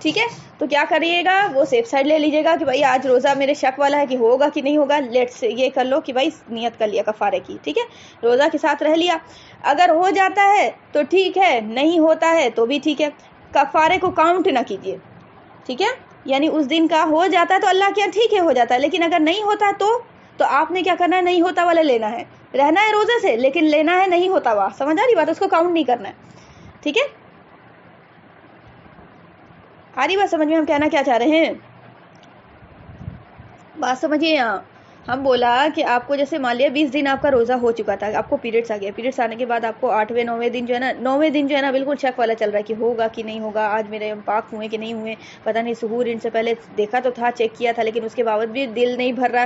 ٹھیک ہے. تو کیا کریے گا, وہ سیف سائڈ لے لیجئے گا کہ بھائی آج روزہ میرے شک والا ہے کہ ہوگا کہ نہیں ہوگا, لیٹس یہ کر لو کہ بھائی نیت کر لیا کفارے کی, ٹھیک ہے, روزہ کے ساتھ رہ لیا. اگر ہو جاتا ہے تو ٹھیک ہے, نہیں ہوتا ہے تو بھی ٹھیک ہے, کفارے کو کاؤنٹ نہ کیجئے, ٹھیک ہے. یعنی اس دن کا ہو جاتا ہے تو اللہ کیا ٹھیک ہے ہو جاتا ہے, لیکن اگر نہیں ہوتا ہے تو آپ نے کیا کرنا ہے, نہیں ہوتا والا لینا ہے, رہنا ہے روزے سے لیکن لینا ہے نہیں ہوتا ہوا, سمجھ آ رہی بات, اس کو کاؤنٹ نہیں کرنا ہے, ٹھیک ہے. آ رہی بات سمجھ میں, ہم کہنا کیا چاہ رہے ہیں, بات سمجھیے. ہم بولا کہ آپ کو جیسے مان لیا 20 دن آپ کا روزہ ہو چکا تھا, آپ کو پیریڈس آ گیا, پیریڈس آنے کے بعد آپ کو 8ویں 9ویں دن جو ہے نا, 9ویں دن جو ہے نا بالکل شک والا چل رہا ہے کہ ہوگا کہ نہیں ہوگا, آج میرے پاک ہوئے کہ نہیں ہوئے, پتہ نہیں, سحور ان سے پہلے دیکھا تو تھا, چیک کیا تھا, لیکن اس کے باوجود بھی دل نہیں بھر رہا,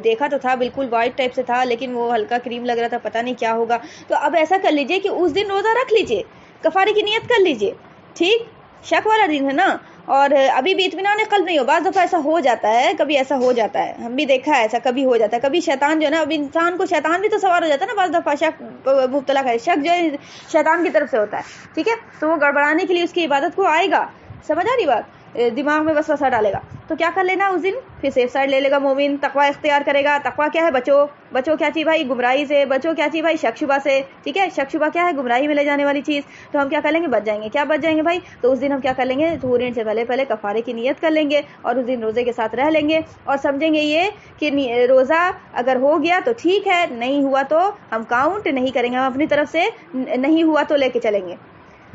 دیکھا تو تھا بالکل وائٹ ٹائپ سے تھا لیکن وہ ہلکا کریم لگ رہا تھا, پتہ نہیں کیا ہوگا. تو اب ایسا کر لیجئے کہ اس دن روزہ رکھ لیجئے, کفارے کی نیت کر لیجئے, ٹھیک, شک والا دن ہے نا, اور ابھی بھی اطمینان قلب نہیں ہو. بعض دفعہ ایسا ہو جاتا ہے, کبھی ایسا ہو جاتا ہے, ہم بھی دیکھا ہے ایسا کبھی ہو جاتا ہے, کبھی شیطان جو ہے نا, اب انسان کو شیطان بھی تو سوار ہو جاتا ہے نا, بعض دفعہ شک مبتلا ہے, شک جو ہے شیطان کی طرف سے ہوتا ہے, ٹھیک ہے. تو وہ گڑبڑانے کے لیے اس کی عبادت کو آئے گا, سمجھ آ رہی بات, دماغ میں وسوسہ ڈالے گا. تو کیا کر لینا اس دن, پھر سیف سائڈ لے لے گا مومن, تقوی اختیار کرے گا. تقوی کیا ہے, بچو کیا چیز بھائی, گمراہی سے بچو, کیا چیز بھائی, شک شبہ سے, ٹھیک ہے. شک شبہ کیا ہے, گمراہی میں لے جانے والی چیز. تو ہم کیا کر لیں گے, بچ جائیں گے. کیا بچ جائیں گے بھائی, تو اس دن ہم کیا کر لیں گے, سحور سے پہلے کفارے کی نیت کر لیں گے, اور اس دن روزے کے ساتھ رہ لیں گے, اور سمجھیں گے یہ کہ روزہ اگر ہو گیا تو ٹھیک ہے, نہیں ہوا تو ہم کاؤنٹ نہیں کریں گے, ہم اپنی طرف سے نہیں ہوا تو لے کے چلیں گے.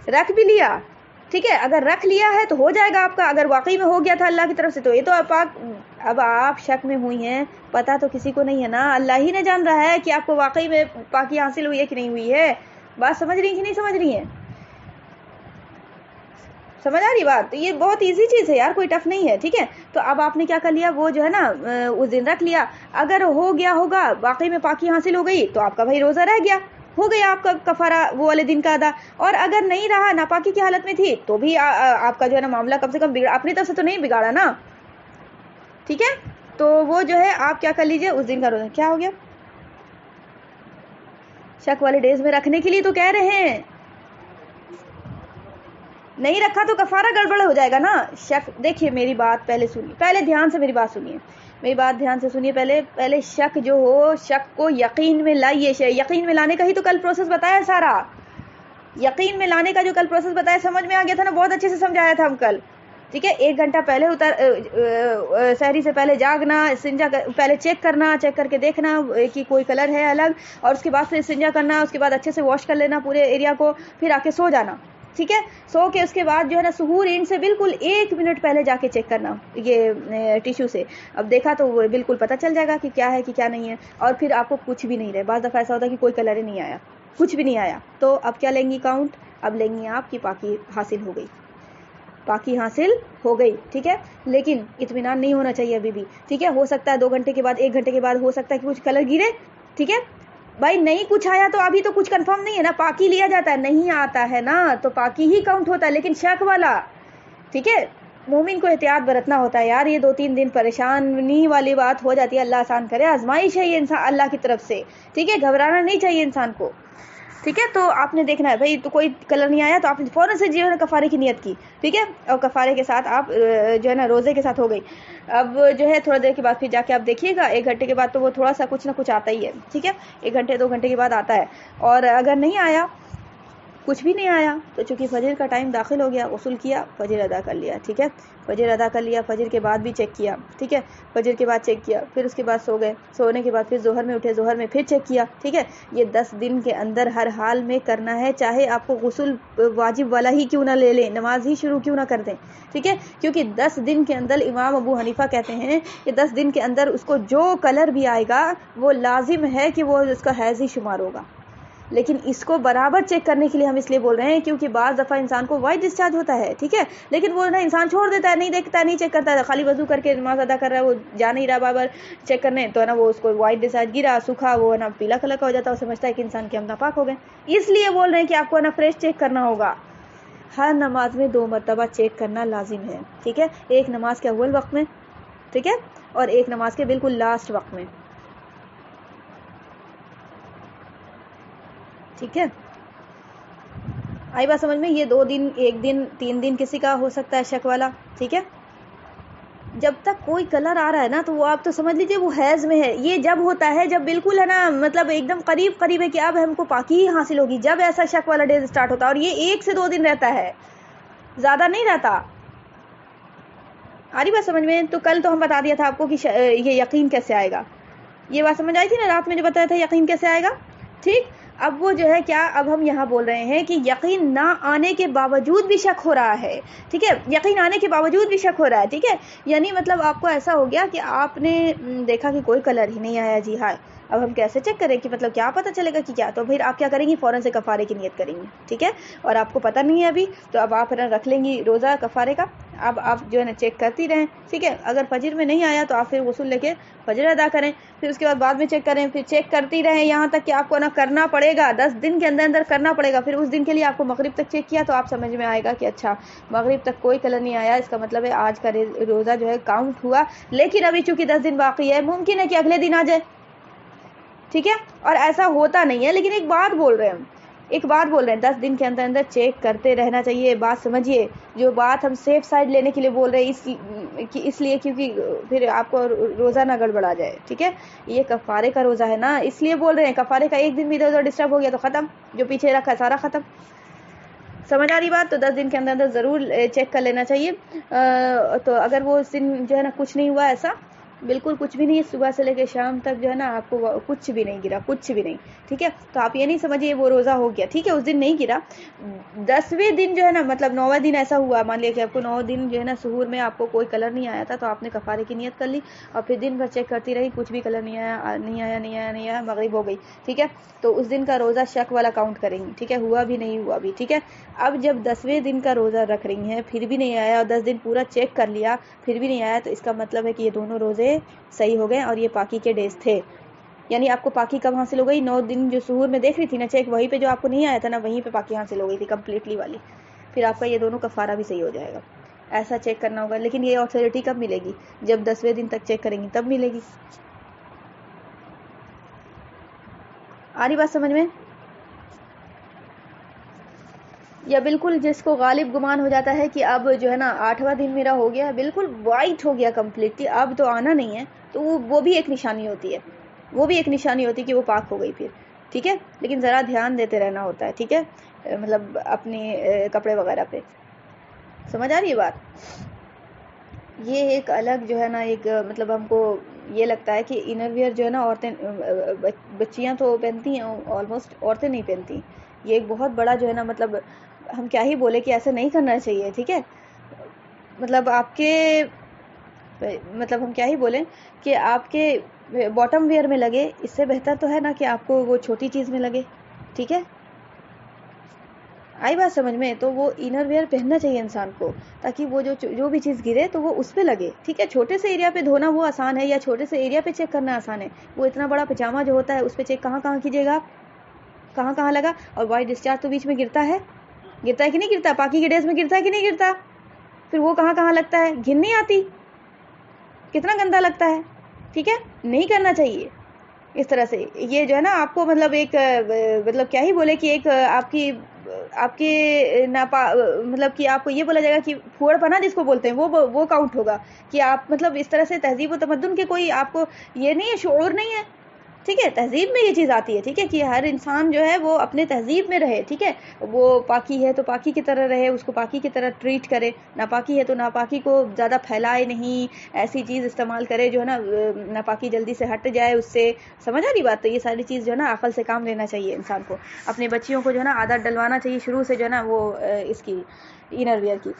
رکھ بھی لیا, ٹھیک ہے, اگر رکھ لیا ہے تو ہو جائے گا آپ کا, اگر واقعی میں ہو گیا تھا اللہ کی طرف سے تو یہ تو اب آپ شک میں ہوئی ہیں, پتہ تو کسی کو نہیں ہے نا, اللہ ہی نے جان رہا ہے کہ آپ کو واقعی میں پاکی حاصل ہوئی ہے کہ نہیں ہوئی ہے. بات سمجھ رہی کہ نہیں سمجھ رہی ہیں, سمجھ آ رہی بات. یہ بہت ایزی چیز ہے یار, کوئی ٹف نہیں ہے, ٹھیک ہے. تو اب آپ نے کیا کر لیا, وہ جو ہے نا اس دن رکھ لیا, اگر ہو گیا ہوگا واقعی میں پاکی حاصل ہو گئی تو آپ کا بھائی روزہ رہ گیا, ہو گیا آپ کا کفارہ وہ والے دن کا ادا. اور اگر نہیں رہا, ناپاکی کی حالت میں تھی, تو بھی آپ کا جو ہے نا معاملہ کم سے کم اپنی طرف سے تو نہیں بگاڑا نا, ٹھیک ہے. تو وہ جو ہے آپ کیا کر لیجئے, اس دن کا روزہ. کیا ہو گیا, شک والے ڈیز میں رکھنے کے لیے تو کہہ رہے ہیں, نہیں رکھا تو کفارہ گڑبڑ ہو جائے گا نا. شک, دیکھیے میری بات پہلے سنیے, پہلے دھیان سے میری بات سنیے, میری بات دھیان سے سنیے. پہلے شک جو ہو, شک کو یقین میں لائیے. یقین میں لانے کا ہی تو کل پروسیس بتایا سارا, یقین میں لانے کا جو کل پروسیس بتایا, سمجھ میں آ گیا تھا نا, بہت اچھے سے سمجھایا تھا ہم کل, ٹھیک ہے. 1 گھنٹہ پہلے سحری سے پہلے جاگنا, استنجا پہلے چیک کرنا, چیک کر کے دیکھنا کہ کوئی کلر ہے الگ, اور اس کے بعد پھر استنجا کرنا, اس کے بعد اچھے سے واش کر لینا پورے ایریا کو, پھر آ کے سو جانا, ٹھیک ہے. سو کے اس کے بعد جو ہے نا سحور اینڈ سے بالکل 1 منٹ پہلے جا کے چیک کرنا یہ ٹیشو سے. اب دیکھا تو وہ بالکل پتہ چل جائے گا کہ کیا ہے کہ کیا نہیں ہے, اور پھر آپ کو کچھ بھی نہیں رہے. بعض دفعہ ایسا ہوتا ہے کہ کوئی کلر ہی نہیں آیا, کچھ بھی نہیں آیا, تو اب کیا لیں گی کاؤنٹ, اب لیں گی آپ کی پاکی حاصل ہو گئی, پاکی حاصل ہو گئی, ٹھیک ہے. لیکن اطمینان نہیں ہونا چاہیے ابھی بھی, ٹھیک ہے. ہو سکتا ہے 2 گھنٹے کے بعد, 1 گھنٹے کے بعد ہو سکتا ہے کہ کچھ کلر گرے, ٹھیک ہے بھائی. نہیں کچھ آیا تو ابھی تو کچھ کنفرم نہیں ہے نا, پاکی لیا جاتا ہے, نہیں آتا ہے نا تو پاکی ہی کاؤنٹ ہوتا ہے, لیکن شک والا, ٹھیک ہے. مومن کو احتیاط برتنا ہوتا ہے یار, یہ 2-3 دن پریشانی والی بات ہو جاتی ہے, اللہ آسان کرے, آزمائش ہے یہ انسان اللہ کی طرف سے, ٹھیک ہے. گھبرانا نہیں چاہیے انسان کو, ٹھیک ہے. تو آپ نے دیکھنا ہے بھائی, تو کوئی کلر نہیں آیا تو آپ نے فوراً سے جو ہے نا کفارے کی نیت کی, ٹھیک ہے, اور کفارے کے ساتھ آپ جو ہے نا روزے کے ساتھ ہو گئی. اب جو ہے تھوڑا دیر کے بعد پھر جا کے آپ دیکھیے گا, 1 گھنٹے کے بعد تو وہ تھوڑا سا کچھ نہ کچھ آتا ہی ہے, ٹھیک ہے. 1 گھنٹے 2 گھنٹے کے بعد آتا ہے, اور اگر نہیں آیا, کچھ بھی نہیں آیا تو چونکہ فجر کا ٹائم داخل ہو گیا، غسل کیا، فجر ادا کر لیا، ٹھیک ہے، فجر ادا کر لیا، فجر کے بعد بھی چیک کیا، ٹھیک ہے، فجر کے بعد چیک کیا، پھر اس کے بعد سو گئے، سونے کے بعد پھر ظہر میں اٹھے، ظہر میں پھر چیک کیا، ٹھیک ہے، یہ 10 دن کے اندر ہر حال میں کرنا ہے، چاہے آپ کو غسل واجب والا ہی کیوں نہ لے لیں، نماز ہی شروع کیوں نہ کر دیں، ٹھیک ہے، کیونکہ 10 دن کے اندر امام ابو حنیفہ کہتے ہیں کہ 10 دن کے اندر اس کو جو کلر بھی آئے گا وہ لازم ہے کہ وہ اس کا حیض ہی شمار ہوگا، لیکن اس کو برابر چیک کرنے کے لیے ہم اس لیے بول رہے ہیں کیونکہ بعض دفعہ انسان کو وائٹ ڈسچارج ہوتا ہے، ٹھیک ہے، لیکن وہ نا انسان چھوڑ دیتا ہے، نہیں دیکھتا، نہیں چیک کرتا ہے، خالی وضو کر کے نماز ادا کر رہا ہے، وہ جا نہیں رہا بابر چیک کرنے، تو نا وہ اس کو وائٹ ڈسچارج گرا، سوکھا، وہ نا پیلا کلر کا ہو جاتا ہے، وہ سمجھتا ہے کہ انسان کے ہم ناپاک ہو گئے، اس لیے بول رہے ہیں کہ آپ کو نا فریش چیک کرنا ہوگا، ہر نماز میں 2 مرتبہ چیک کرنا لازم ہے، ٹھیک ہے، ایک نماز کے اول وقت میں، ٹھیک ہے، اور ایک نماز کے بالکل لاسٹ وقت میں، ٹھیک ہے، آئی بات سمجھ میں؟ یہ 2 دن، 1 دن، 3 دن کسی کا ہو سکتا ہے شک والا، ٹھیک ہے، جب تک کوئی کلر آ رہا ہے نا تو وہ آپ تو سمجھ لیجئے وہ حیض میں ہے، یہ جب ہوتا ہے جب بالکل ہے نا مطلب ایک دم قریب قریب ہے کہ اب ہم کو پاکی ہی حاصل ہوگی، جب ایسا شک والا ڈیز سٹارٹ ہوتا ہے، اور یہ 1 سے 2 دن رہتا ہے، زیادہ نہیں رہتا، آ رہی بات سمجھ میں؟ تو کل تو ہم بتا دیا تھا آپ کو کہ یہ یقین کیسے آئے گا، یہ بات سمجھ آئی تھی نا رات میں جو بتایا تھا یقین کیسے آئے گا، ٹھیک، اب وہ جو ہے کیا، اب ہم یہاں بول رہے ہیں کہ یقین نہ آنے کے باوجود بھی شک ہو رہا ہے، ٹھیک ہے، یقین آنے کے باوجود بھی شک ہو رہا ہے، ٹھیک ہے، یعنی مطلب آپ کو ایسا ہو گیا کہ آپ نے دیکھا کہ کوئی کلر ہی نہیں آیا، جی ہاں، اب ہم کیسے چیک کریں کہ مطلب کیا پتہ چلے گا کہ کیا، تو پھر آپ کیا کریں گی، فوراً سے کفارے کی نیت کریں گی، ٹھیک ہے، اور آپ کو پتہ نہیں ہے ابھی تو اب آپ رکھ لیں گی روزہ کفارے کا، اب آپ جو ہے نا چیک کرتی رہیں، ٹھیک ہے، اگر فجر میں نہیں آیا تو آپ پھر غسل لے کے فجر ادا کریں، پھر اس کے بعد میں چیک کریں، پھر چیک کرتی رہیں یہاں تک کہ آپ کو نا کرنا پڑے گا، 10 دن کے اندر کرنا پڑے گا، پھر اس دن کے لیے آپ کو مغرب تک چیک کیا تو آپ سمجھ میں آئے گا کہ اچھا مغرب تک کوئی کلر نہیں آیا، اس کا مطلب ہے آج کا روزہ جو ہے کاؤنٹ ہوا، لیکن ابھی چونکہ 10 دن باقی ہے، ممکن ہے کہ اگلے دن آ جائے، ٹھیک ہے، اور ایسا ہوتا نہیں ہے، لیکن ایک بات بول رہے ہیں 10 دن کے اندر چیک کرتے رہنا چاہیے، بات سمجھیے، جو بات ہم سیف سائڈ لینے کے لیے بول رہے ہیں اس لیے کیونکہ پھر آپ کو روزہ نہ گڑبڑا جائے، ٹھیک ہے، یہ کفارے کا روزہ ہے نا، اس لیے بول رہے ہیں کفارے کا 1 دن بھی ادھر ڈسٹرب ہو گیا تو ختم، جو پیچھے رکھا سارا ختم، سمجھ آ رہی بات؟ تو 10 دن کے اندر ضرور چیک کر لینا چاہیے، تو اگر وہ اس دن جو ہے نا کچھ نہیں ہوا، ایسا بالکل کچھ بھی نہیں، صبح سے لے کے شام تک جو ہے نا آپ کو کچھ بھی نہیں گرا، کچھ بھی نہیں، ٹھیک ہے، تو آپ یہ نہیں سمجھیے وہ روزہ ہو گیا، ٹھیک ہے، اس دن نہیں گرا، 10ویں دن جو ہے نا مطلب 9واں دن ایسا ہوا، مان لیا کہ آپ کو 9 دن جو ہے نا سحور میں آپ کو کوئی کلر نہیں آیا تھا تو آپ نے کفارے کی نیت کر لی اور پھر دن بھر چیک کرتی رہی، کچھ بھی کلر نہیں آیا، مغرب ہو گئی، ٹھیک ہے، تو اس دن کا روزہ شک والا کاؤنٹ کریں گی، ٹھیک ہے، ہوا بھی نہیں ہوا بھی، ٹھیک ہے، اب جب 10ویں دن کا روزہ رکھ رہی ہیں پھر بھی نہیں آیا اور 10 دن پورا چیک کر لیا پھر بھی نہیں آیا، تو اس کا مطلب ہے کہ یہ دونوں روزے صحیح ہو گئے اور یہ پاکی کے ڈیز تھے، یعنی آپ کو پاکی کب حاصل ہو گئی، 9 دن جو سحور میں دیکھ رہی تھی نا چیک، وہیں پہ جو آپ کو نہیں آیا تھا نا وہیں پہ پاکی حاصل ہو گئی تھی کمپلیٹلی والی، پھر آپ کا یہ دونوں کفارہ بھی صحیح ہو جائے گا، ایسا چیک کرنا ہوگا، لیکن یہ آتھارٹی کب ملے گی، جب 10ویں دن تک چیک کریں گی تب ملے گی، آ رہی بات سمجھ میں؟ یا بالکل جس کو غالب گمان ہو جاتا ہے کہ اب جو ہے نا 8واں دن میرا ہو گیا، بالکل وائٹ ہو گیا کمپلیٹلی، اب تو آنا نہیں ہے، تو وہ بھی ایک نشانی ہوتی ہے، کہ وہ پاک ہو گئی پھر، ٹھیک ہے، لیکن ذرا دھیان دیتے رہنا ہوتا ہے، ٹھیک ہے، مطلب اپنے کپڑے وغیرہ پہ، سمجھ آ رہی ہے بات؟ یہ ایک الگ جو ہے نا ایک مطلب ہم کو یہ لگتا ہے کہ انر ویئر جو ہے نا عورتیں بچیاں تو پہنتی ہیں، آلموسٹ عورتیں نہیں پہنتی، یہ ایک بہت بڑا جو ہے نا مطلب ہم کیا ہی بولے کہ ایسا نہیں کرنا چاہیے، ٹھیک ہے، مطلب آپ کے مطلب ہم کیا ہی بولیں کہ آپ کے باٹم ویئر میں لگے، اس سے بہتر تو ہے نا کہ آپ کو وہ چھوٹی چیز میں لگے، ٹھیک ہے، آئی بات سمجھ میں؟ تو وہ انر ویئر پہننا چاہیے انسان کو تاکہ وہ جو بھی چیز گرے تو وہ اس پہ لگے، ٹھیک ہے، چھوٹے سے ایریا پہ دھونا وہ آسان ہے یا چھوٹے سے ایریا پہ چیک کرنا آسان ہے، وہ اتنا بڑا پجامہ جو ہوتا ہے اس پہ چیک کہاں کیجیے گا، کہاں لگا، اور وائٹ ڈسچارج تو بیچ میں گرتا ہے کہ نہیں گرتا، پاکی کے ڈیز میں گرتا ہے کہ نہیں گرتا، پھر وہ کہاں لگتا ہے، گھن نہیں آتی، کتنا گندا لگتا ہے، ٹھیک ہے، نہیں کرنا چاہیے اس طرح سے، یہ جو ہے نا آپ کو مطلب ایک مطلب کیا ہی بولے کہ ایک آپ کے مطلب کہ آپ کو یہ بولا جائے گا کہ پھوڑ پنا جس کو بولتے ہیں وہ کاؤنٹ ہوگا کہ آپ مطلب اس طرح سے تہذیب و تمدن کے کوئی آپ کو یہ نہیں ہے، شعور نہیں ہے، ٹھیک ہے، تہذیب میں یہ چیز آتی ہے، ٹھیک ہے، کہ ہر انسان جو ہے وہ اپنے تہذیب میں رہے، ٹھیک ہے، وہ پاکی ہے تو پاکی کی طرح رہے، اس کو پاکی کی طرح ٹریٹ کرے، ناپاکی ہے تو ناپاکی کو زیادہ پھیلائے نہیں، ایسی چیز استعمال کرے جو ہے نا ناپاکی جلدی سے ہٹ جائے اس سے، سمجھ آ رہی بات؟ تو یہ ساری چیز جو ہے نا عقل سے کام لینا چاہیے انسان کو، اپنے بچیوں کو جو ہے نا عادت ڈلوانا چاہیے شروع سے جو ہے نا وہ اس کی انر ویئر کی۔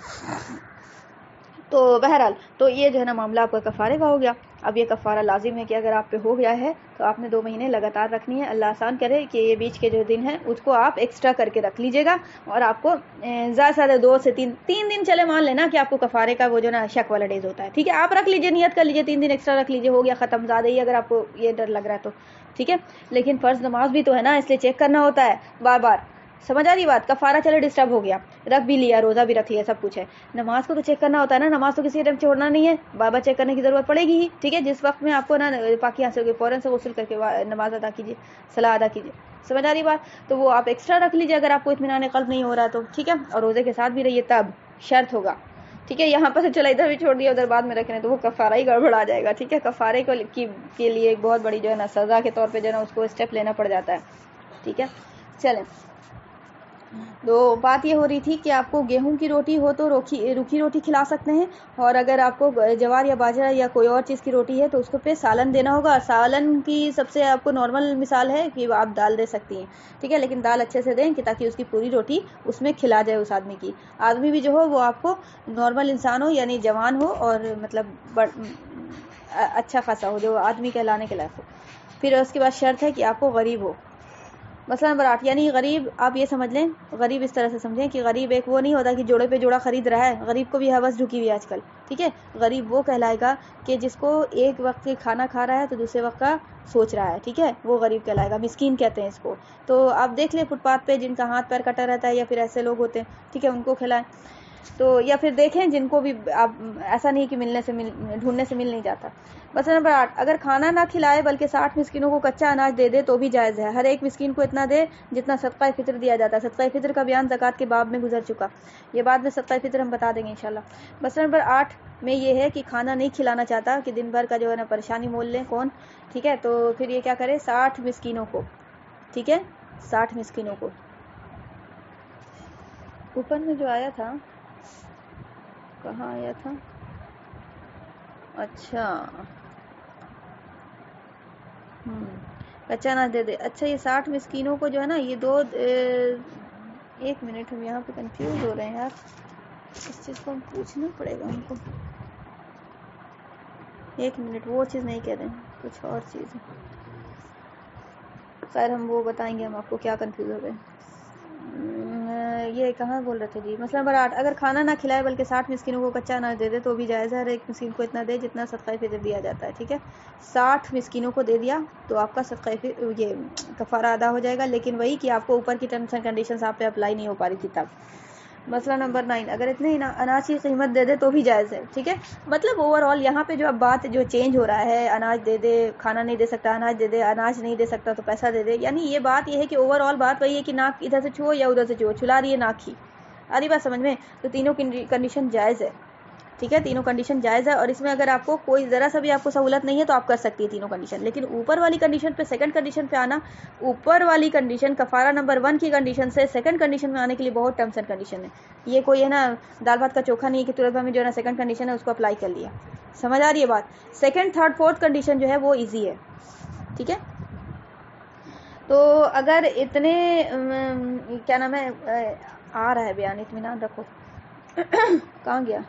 تو بہرحال تو یہ جو ہے نا معاملہ آپ کا کفارے کا ہو گیا۔ اب یہ کفارہ لازم ہے کہ اگر آپ پہ ہو گیا ہے تو آپ نے 2 مہینے لگاتار رکھنی ہے، اللہ آسان کرے کہ یہ بیچ کے جو دن ہے اس کو آپ ایکسٹرا کر کے رکھ لیجیے گا، اور آپ کو زیادہ سے زیادہ 2 سے 3 دن چلے مان لینا کہ آپ کو کفارے کا وہ جو نا شک والا ڈیز ہوتا ہے، ٹھیک ہے، آپ رکھ لیجیے، نیت کر لیجیے 3 دن ایکسٹرا رکھ لیجیے، ہو گیا ختم، زیادہ ہی اگر آپ کو یہ ڈر لگ رہا ہے تو ٹھیک ہے۔ لیکن فرض نماز بھی تو ہے نا، اس لیے چیک کرنا ہوتا ہے بار بار، سمجھ آ رہی بات؟ کفارہ چلے ڈسٹرب ہو گیا، رکھ بھی لیا، روزہ بھی رکھ لیا، سب کچھ ہے، نماز کو تو چیک کرنا ہوتا ہے نا، نماز تو کسی ٹائم چھوڑنا نہیں ہے، بار بار چیک کرنے کی ضرورت پڑے گی ہی، ٹھیک ہے، جس وقت میں آپ کو نا پاکی حاصل ہوگی فوراً سے غسل کر کے نماز ادا کیجیے، صلاح ادا کیجیے، سمجھ آ رہی بات؟ تو وہ آپ ایکسٹرا رکھ لیجیے اگر آپ کو اطمینان قلب نہیں ہو رہا تو ٹھیک ہے، اور روزے کے ساتھ بھی رہیے، تب شرط ہوگا، ٹھیک ہے، یہاں پر سے چلا ادھر بھی چھوڑ دیا ادھر بعد میں رکھنے تو وہ کفارہ ہی گڑبڑ آ جائے گا، ٹھیک ہے، کفارے کے لیے ایک بہت بڑی جو ہے نا سزا کے طور پہ جو ہے نا اس کو اسٹیپ لینا پڑ جاتا ہے، ٹھیک ہے۔ چلیں، تو بات یہ ہو رہی تھی کہ آپ کو گیہوں کی روٹی ہو تو روکھی روٹی کھلا سکتے ہیں، اور اگر آپ کو جوار یا باجرہ یا کوئی اور چیز کی روٹی ہے تو اس کو پہ سالن دینا ہوگا، سالن کی سب سے آپ کو نارمل مثال ہے کہ آپ دال دے سکتی ہیں، ٹھیک ہے، لیکن دال اچھے سے دیں کہ تاکہ اس کی پوری روٹی اس میں کھلا جائے اس آدمی کی، آدمی بھی جو ہو وہ آپ کو نارمل انسان ہو، یعنی جوان ہو اور مطلب اچھا خاصا ہو، جو آدمی کہلانے کے لائق ہو۔ پھر اس کے بعد شرط ہے کہ آپ کو غریب ہو، مثلا نمبر 8، یعنی غریب آپ یہ سمجھ لیں، غریب اس طرح سے سمجھیں کہ غریب ایک وہ نہیں ہوتا کہ جوڑے پہ جوڑا خرید رہا ہے، غریب کو بھی حوث ڈھکی ہوئی ہے آج کل، ٹھیک ہے، غریب وہ کہلائے گا کہ جس کو ایک وقت کے کھانا کھا رہا ہے تو دوسرے وقت کا سوچ رہا ہے، ٹھیک ہے، وہ غریب کہلائے گا، مسکین کہتے ہیں اس کو۔ تو آپ دیکھ لیں فٹ پاتھ پہ جن کا ہاتھ پیر کٹا رہتا ہے یا پھر ایسے لوگ ہوتے ہیں، ٹھیک ہے، ان کو کھلائیں، تو یا پھر دیکھیں جن کو بھی آپ ایسا نہیں کہ ڈھونڈنے سے مل نہیں جاتا۔ مثلا نمبر 8، اگر کھانا نہ کھلائے بلکہ 60 مسکینوں کو کچا اناج دے دے تو بھی جائز ہے، ہر ایک مسکین کو اتنا دے جتنا صدقہ فطر دیا جاتا ہے، صدقہ فطر کا بیان زکوٰۃ کے باب میں گزر چکا، یہ بعد میں صدقہ فطر ہم بتا دیں گے انشاءاللہ۔ مثلا نمبر 8 میں یہ ہے کہ کھانا نہیں کھلانا چاہتا کہ دن بھر کا جو ہے نا پریشانی مول لیں کون، ٹھیک ہے، تو پھر یہ کیا کرے، 60 مسکینوں کو، ٹھیک ہے، 60 مسکینوں کو۔ اوپر میں جو آیا تھا کہاں آیا تھا، اچھا کچا اناج دے دے، اچھا یہ 60 مسکینوں کو جو ہے نا یہ ایک منٹ ہم یہاں پہ کنفیوز ہو رہے ہیں یار، اس چیز کو ہم پوچھنا پڑے گا ہم کو، ایک منٹ، وہ چیز نہیں کہہ رہے ہیں، کچھ اور چیز ہے، خیر ہم وہ بتائیں گے ہم آپ کو کیا کنفیوز ہو گئے۔ یہ کہاں بول رہے تھے جی، مثلا نمبر 8، اگر کھانا نہ کھلائے بلکہ 60 مسکینوں کو کچا اناج دے دے تو بھی جائز ہے، ہر ایک مسکین کو اتنا دے جتنا صدقہ فطر دیا جاتا ہے، ٹھیک ہے، 60 مسکینوں کو دے دیا تو آپ کا صدقہ یہ کفارہ ادا ہو جائے گا، لیکن وہی کہ آپ کو اوپر کی ٹرمس اینڈ کنڈیشنز آپ پہ اپلائی نہیں ہو پا رہی تھی تب۔ مسئلہ نمبر 9، اگر اتنے اناج کی قیمت دے دے تو بھی جائز ہے، ٹھیک ہے، مطلب اوور آل یہاں پہ جو اب بات جو چینج ہو رہا ہے، اناج دے دے، کھانا نہیں دے سکتا اناج دے دے، اناج نہیں دے سکتا تو پیسہ دے دے، یعنی یہ بات یہ ہے کہ اوور آل بات وہی ہے کہ ناک ادھر سے چھو یا ادھر سے چھو، چھلا رہی ہے ناک ہی، آ رہی بات سمجھ میں؟ تو تینوں کنڈیشن جائز ہے، ٹھیک ہے، تینوں کنڈیشن جائز ہے، اور اس میں اگر آپ کو کوئی ذرا سا بھی آپ کو سہولت نہیں ہے تو آپ کر سکتی ہے تینوں کنڈیشن، لیکن اوپر والی کنڈیشن پہ سیکنڈ کنڈیشن پہ آنا، اوپر والی کنڈیشن کفارہ نمبر 1 کی کنڈیشن سے سیکنڈ کنڈیشن میں آنے کے لیے بہت ٹرمس اینڈ کنڈیشن ہے، یہ کوئی ہے نا دال بھات کا چوکھا نہیں ہے کہ ترنت میں جو ہے نا سیکنڈ کنڈیشن ہے اس کو اپلائی کر لیا، سمجھ آ رہی ہے بات؟ سیکنڈ تھرڈ فورتھ کنڈیشن جو ہے وہ ایزی ہے، ٹھیک ہے، تو اگر اتنے کیا نام ہے آ رہا ہے بیان، اطمینان رکھو، کہاں گیا،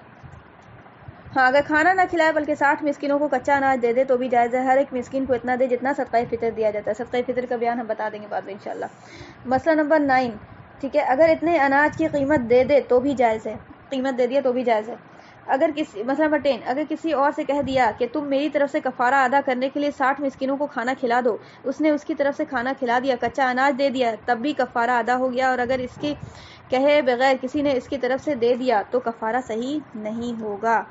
ہاں، اگر کھانا نہ کھلائے بلکہ 60 مسکینوں کو کچا اناج دے دے تو بھی جائز ہے، ہر ایک مسکین کو اتنا دے جتنا صدقہ فطر دیا جاتا ہے، صدقہ فطر کا بیان ہم بتا دیں گے بعد میں انشاءاللہ۔ مسئلہ نمبر 9، ٹھیک ہے، اگر اتنے اناج کی قیمت دے دے تو بھی جائز ہے، قیمت دے دیا تو بھی جائز ہے، اگر کسی مسئلہ نمبر 10، اگر کسی اور سے کہہ دیا کہ تم میری طرف سے کفارہ ادا کرنے کے لیے 60 مسکینوں کو کھانا کھلا دو، اس نے اس کی طرف سے کھانا کھلا دیا، کچا اناج دے دیا، تب بھی کفارہ ادا ہو گیا، اور اگر اس کی کہے بغیر کسی نے اس کی طرف سے دے دیا تو کفارہ صحیح نہیں ہوگا۔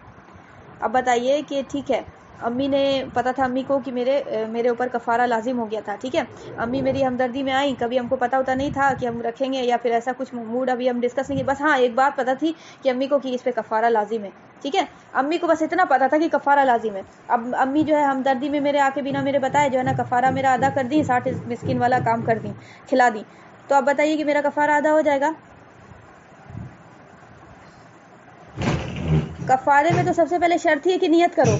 اب بتائیے کہ ٹھیک ہے، امی نے پتا تھا امی کو کہ میرے اوپر کفارہ لازم ہو گیا تھا، ٹھیک ہے، امی میری ہمدردی میں آئیں، کبھی ہم کو پتا ہوتا نہیں تھا کہ ہم رکھیں گے یا پھر ایسا کچھ موڈ ابھی ہم ڈسکس نہیں، بس ہاں ایک بات پتا تھی کہ امی کو کہ اس پہ کفارہ لازم ہے، ٹھیک ہے. امی کو بس اتنا پتا تھا کہ کفارہ لازم ہے. اب امی جو ہے ہمدردی میں میرے آ کے بنا میرے بتائے جو ہے نا کفارہ میرا ادا کر دی, 60 مسکین والا کام کر دی, کھلا دی. تو اب بتائیے کہ میرا کفارہ ادا ہو جائے گا؟ کفارے میں تو سب سے پہلے شرط ہی ہے کہ نیت کرو.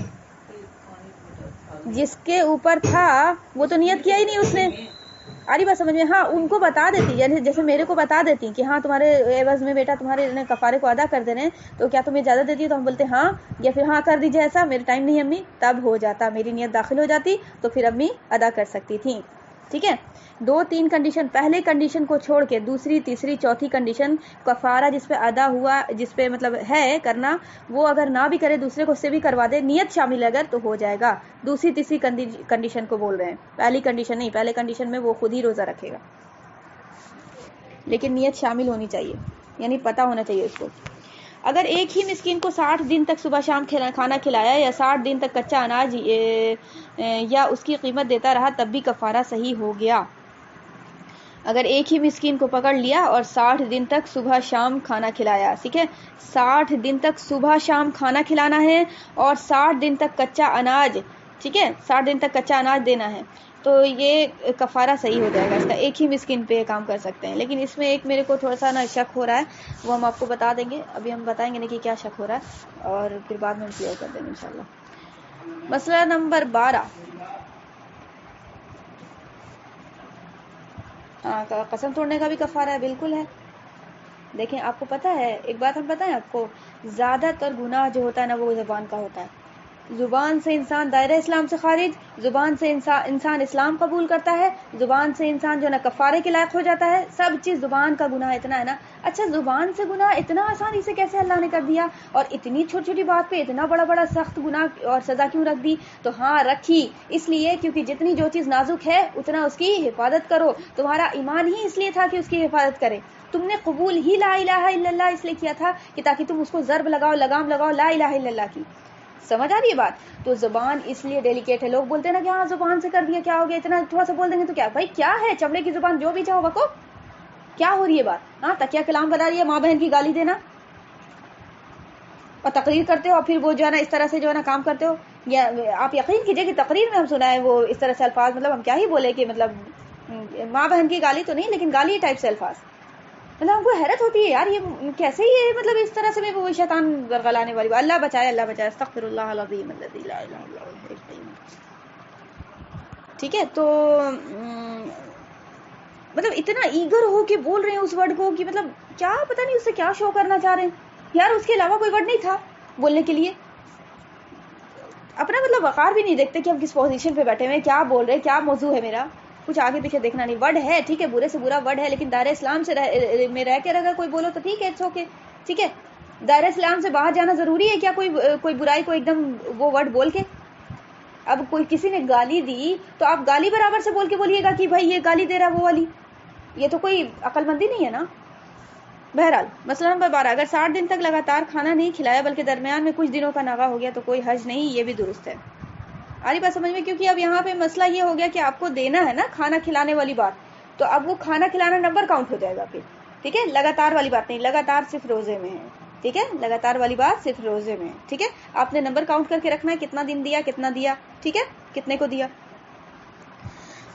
جس کے اوپر تھا وہ تو نیت کیا ہی نہیں اس نے. آ رہی بات سمجھ میں؟ ہاں ان کو بتا دیتی, یعنی جیسے میرے کو بتا دیتی کہ ہاں تمہارے عوض میں بیٹا تمہارے کفارے کو ادا کر دینے, تو کیا تمہیں اجازت دیتی ہے؟ تو ہم بولتے ہاں, یا پھر ہاں کر دیجیے ایسا, میرے ٹائم نہیں امی, تب ہو جاتا, میری نیت داخل ہو جاتی تو پھر امی ادا کر سکتی تھیں. ٹھیک ہے. 2-3 کنڈیشن, پہلے کنڈیشن کو چھوڑ کے دوسری تیسری چوتھی کنڈیشن کفارہ جس پہ ادا ہوا, جس پہ مطلب ہے کرنا, وہ اگر نہ بھی کرے دوسرے کو اس سے بھی کروا دے, نیت شامل اگر تو ہو جائے گا. دوسری تیسری کنڈیشن کو بول رہے ہیں, پہلی کنڈیشن نہیں. پہلے کنڈیشن میں وہ خود ہی روزہ رکھے گا, لیکن نیت شامل ہونی چاہیے, یعنی پتہ ہونا چاہیے اس کو. اگر ایک ہی مسکین کو 60 دن تک صبح شام کھانا کھلایا یا 60 دن تک کچا اناج یا اس کی قیمت دیتا رہا تب بھی کفارہ صحیح ہو گیا. اگر ایک ہی مسکین کو پکڑ لیا اور 60 دن تک صبح شام کھانا کھلایا, ٹھیک ہے, 60 دن تک صبح شام کھانا کھلانا ہے اور 60 دن تک کچا اناج, ٹھیک ہے, 60 دن تک کچا اناج دینا ہے, تو یہ کفارہ صحیح ہو جائے گا اس کا. ایک ہی مسکین پہ کام کر سکتے ہیں. لیکن اس میں ایک میرے کو تھوڑا سا نا شک ہو رہا ہے, وہ ہم آپ کو بتا دیں گے. ابھی ہم بتائیں گے نہیں کہ کیا شک ہو رہا ہے, اور پھر بعد میں ہم کلیئر کر دیں گے انشاءاللہ. مسئلہ نمبر 12. قسم توڑنے کا بھی کفارہ ہے, بالکل ہے. دیکھیں آپ کو پتہ ہے, ایک بات ہم بتائیں آپ کو, زیادہ تر گناہ جو ہوتا ہے نا وہ زبان کا ہوتا ہے. زبان سے انسان دائرہ اسلام سے خارج, زبان سے انسان اسلام قبول کرتا ہے, زبان سے انسان جو نا کفارے کے لائق ہو جاتا ہے. سب چیز زبان کا گناہ اتنا ہے نا. اچھا زبان سے گناہ اتنا آسانی سے کیسے اللہ نے کر دیا, اور اتنی چھوٹی چھوٹی بات پہ اتنا بڑا بڑا سخت گناہ اور سزا کیوں رکھ دی؟ تو ہاں رکھی اس لیے کیونکہ جتنی جو چیز نازک ہے اتنا اس کی حفاظت کرو. تمہارا ایمان ہی اس لیے تھا کہ اس کی حفاظت کرے. تم نے قبول ہی لا الہ الا اللہ اس لیے کیا تھا کہ تاکہ تم اس کو ضرب لگاؤ, لگام لگاؤ لا الہ الا اللہ کی. سمجھ آ رہی ہے بات؟ تو زبان اس لیے ڈیلیکیٹ ہے. لوگ بولتے ہیں نا کہ ہاں زبان سے کر دیا کیا ہو گیا, اتنا تھوڑا سا بول دیں گے تو کیا بھائی کیا ہے, چمڑے کی زبان جو بھی چاہو بکو, کیا ہو رہی ہے بات؟ ہاں تکیہ کلام بنا رہی ہے, ماں بہن کی گالی دینا اور تقریر کرتے ہو, اور پھر وہ جو ہے نا اس طرح سے جو ہے نا کام کرتے ہو. یا آپ یقین کیجئے کہ تقریر میں ہم سنا ہے وہ اس طرح سے الفاظ, مطلب ہم کیا ہی بولے کہ مطلب ماں بہن کی گالی تو نہیں لیکن گالی ٹائپ سے الفاظ, مطلب ہم کو حیرت ہوتی ہے یار یہ کیسے ہی مطلب اس طرح سے میں وہ شیطان ورغلانے والی. اللہ بچائے, اللہ بچائے, استغفر اللہ العظیم الذی لا الہ الا هو الحی القیوم. ٹھیک ہے, تو مطلب اتنا ایگر ہو کے بول رہے ہیں اس ورڈ کو کہ مطلب کیا پتہ نہیں اس سے کیا شو کرنا چاہ رہے ہیں یار. اس کے علاوہ کوئی ورڈ نہیں تھا بولنے کے لیے. اپنا مطلب وقار بھی نہیں دیکھتے کہ ہم کس پوزیشن پہ بیٹھے ہوئے, کیا بول رہے, کیا موضوع ہے میرا, کچھ آگے پیچھے دیکھنا نہیں. ورڈ ہے ٹھیک ہے, برے سے برا ورڈ ہے, لیکن دائرہ اسلام سے میں رہ کے اگر کوئی بولو تو ٹھیک ہے, اٹس اوکے. ٹھیک ہے, دائرہ اسلام سے باہر جانا ضروری ہے کیا کوئی برائی کو ایک دم وہ ورڈ بول کے؟ اب کوئی کسی نے گالی دی تو آپ گالی برابر سے بول کے بولیے گا کہ بھائی یہ گالی دے رہا وہ والی, یہ تو کوئی عقل مندی نہیں ہے نا. بہرحال مسئلہ نمبر 12. اگر 60 دن تک لگاتار کھانا نہیں کھلایا بلکہ درمیان میں کچھ دنوں کا ناغہ ہو گیا تو کوئی حرج نہیں, یہ بھی درست ہے. آ رہی بات سمجھ میں؟ کیونکہ اب یہاں پہ مسئلہ یہ ہو گیا کہ آپ کو دینا ہے نا کھانا کھلانے والی بات, تو اب وہ کھانا کھلانا نمبر کاؤنٹ ہو جائے گا پھر. ٹھیک ہے, لگاتار والی بات نہیں, لگاتار صرف روزے میں ہے. ٹھیک ہے, لگاتار والی بات صرف روزے میں ہے. ٹھیک ہے, آپ نے نمبر کاؤنٹ کر کے رکھنا ہے کتنا دن دیا, کتنا دیا, ٹھیک ہے, کتنے کو دیا.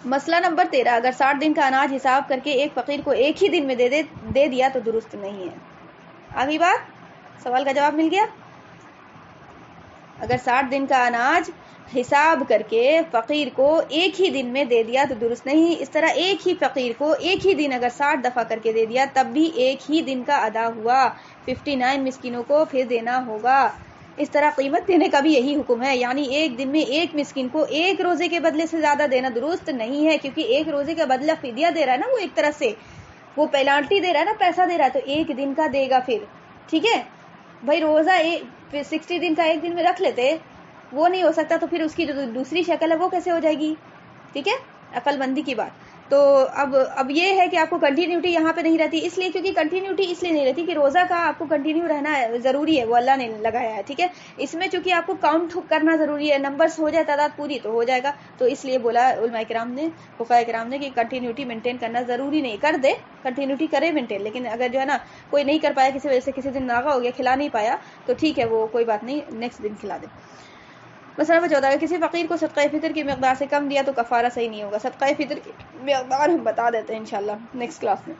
مسئلہ نمبر 13. اگر 60 دن کا اناج حساب کر کے ایک فقیر کو ایک ہی دن میں دے دیا تو درست نہیں ہے. آگئی بات, سوال کا جواب مل گیا. اگر 60 دن کا اناج حساب کر کے فقیر کو ایک ہی دن میں دے دیا تو درست نہیں. اس طرح ایک ہی فقیر کو ایک ہی دن اگر 60 دفعہ کر کے دے دیا تب بھی ایک ہی دن کا ادا ہوا, 59 مسکینوں کو پھر دینا ہوگا. اس طرح قیمت دینے کا بھی یہی حکم ہے, یعنی ایک دن میں ایک مسکین کو ایک روزے کے بدلے سے زیادہ دینا درست نہیں ہے, کیونکہ ایک روزے کا بدلہ فدیہ دے رہا ہے نا, وہ ایک طرح سے وہ پینالٹی دے رہا ہے نا, پیسہ دے رہا ہے, تو ایک دن کا دے گا پھر. ٹھیک ہے بھائی, روزہ 60 دن کا ایک دن میں رکھ لیتے, وہ نہیں ہو سکتا تو پھر اس کی جو دوسری شکل ہے وہ کیسے ہو جائے گی؟ ٹھیک ہے, عقل مندی کی بات. تو اب یہ ہے کہ آپ کو کنٹینیوٹی یہاں پہ نہیں رہتی، اس لیے کیونکہ کنٹینیوٹی اس لیے نہیں رہتی کہ روزہ کا آپ کو کنٹینیو رہنا ضروری ہے، وہ اللہ نے لگایا ہے، ٹھیک ہے. اس میں چونکہ آپ کو کاؤنٹ کرنا ضروری ہے، نمبرز ہو جائے تعداد پوری تو ہو جائے گا، تو اس لیے بولا علماء کرام نے، فقہاء کرام نے کہ کنٹینیوٹی مینٹین کرنا ضروری نہیں، کر دے کنٹینیوٹی کرے مینٹین، لیکن اگر جو ہے نا کوئی نہیں کر پایا کسی وجہ سے، کسی دن ناغا ہو گیا کھلا نہیں پایا تو ٹھیک ہے، وہ کوئی بات نہیں، نیکسٹ دن کھلا دے. مسئلہ نمبر 14، کسی فقیر کو صدقہ فطر کی مقدار سے کم دیا تو کفارہ صحیح نہیں ہوگا. صدقہ فطر کی مقدار ہم بتا دیتے ہیں انشاءاللہ نیکسٹ کلاس میں.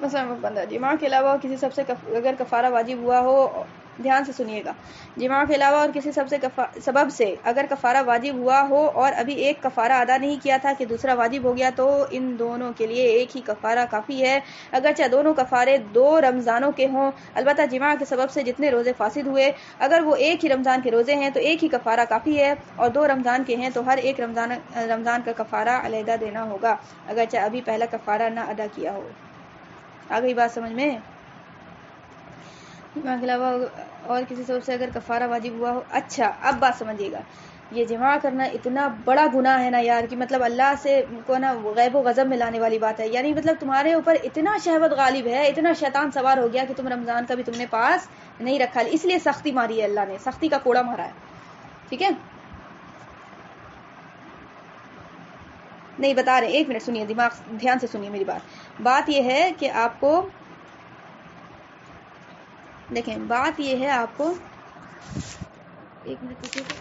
مسئلہ نمبر 15، جماع کے علاوہ اور کسی سب سے اگر کفارہ واجب ہوا ہو، دھیان سے سنیے گا، جماع کے علاوہ اور کسی سبب سے اگر کفارہ واجب ہوا ہو اور ابھی ایک کفارہ ادا نہیں کیا تھا کہ دوسرا واجب ہو گیا، تو ان دونوں کے لیے ایک ہی کفارہ کافی ہے، اگرچہ دونوں کفارے 2 رمضانوں کے ہوں. البتہ جماع کے سبب سے جتنے روزے فاسد ہوئے، اگر وہ ایک ہی رمضان کے روزے ہیں تو ایک ہی کفارہ کافی ہے، اور 2 رمضان کے ہیں تو ہر ایک رمضان کا کفارہ علیحدہ دینا ہوگا، اگرچہ ابھی پہلا کفارہ نہ ادا کیا ہو. آ گئی بات سمجھ میں؟ جماع کے علاوہ اور کسی سبب سے اگر کفارہ واجب ہوا ہو. اچھا اب بات سمجھیے گا، یہ جماع کرنا اتنا بڑا گناہ ہے نا یار، کہ مطلب اللہ سے کو نا غیب و غضب میں لانے والی بات ہے. یعنی مطلب تمہارے اوپر اتنا شہوت غالب ہے، اتنا شیطان سوار ہو گیا کہ تم رمضان کا بھی تم نے پاس نہیں رکھا، اس لیے سختی ماری ہے اللہ نے، سختی کا کوڑا مارا ہے. ٹھیک ہے، نہیں بتا رہے، ایک منٹ سنیے، دھیان سے سنیے میری بات یہ ہے کہ آپ کو دیکھیں، بات یہ ہے آپ کو، ایک منٹ رکیے گا،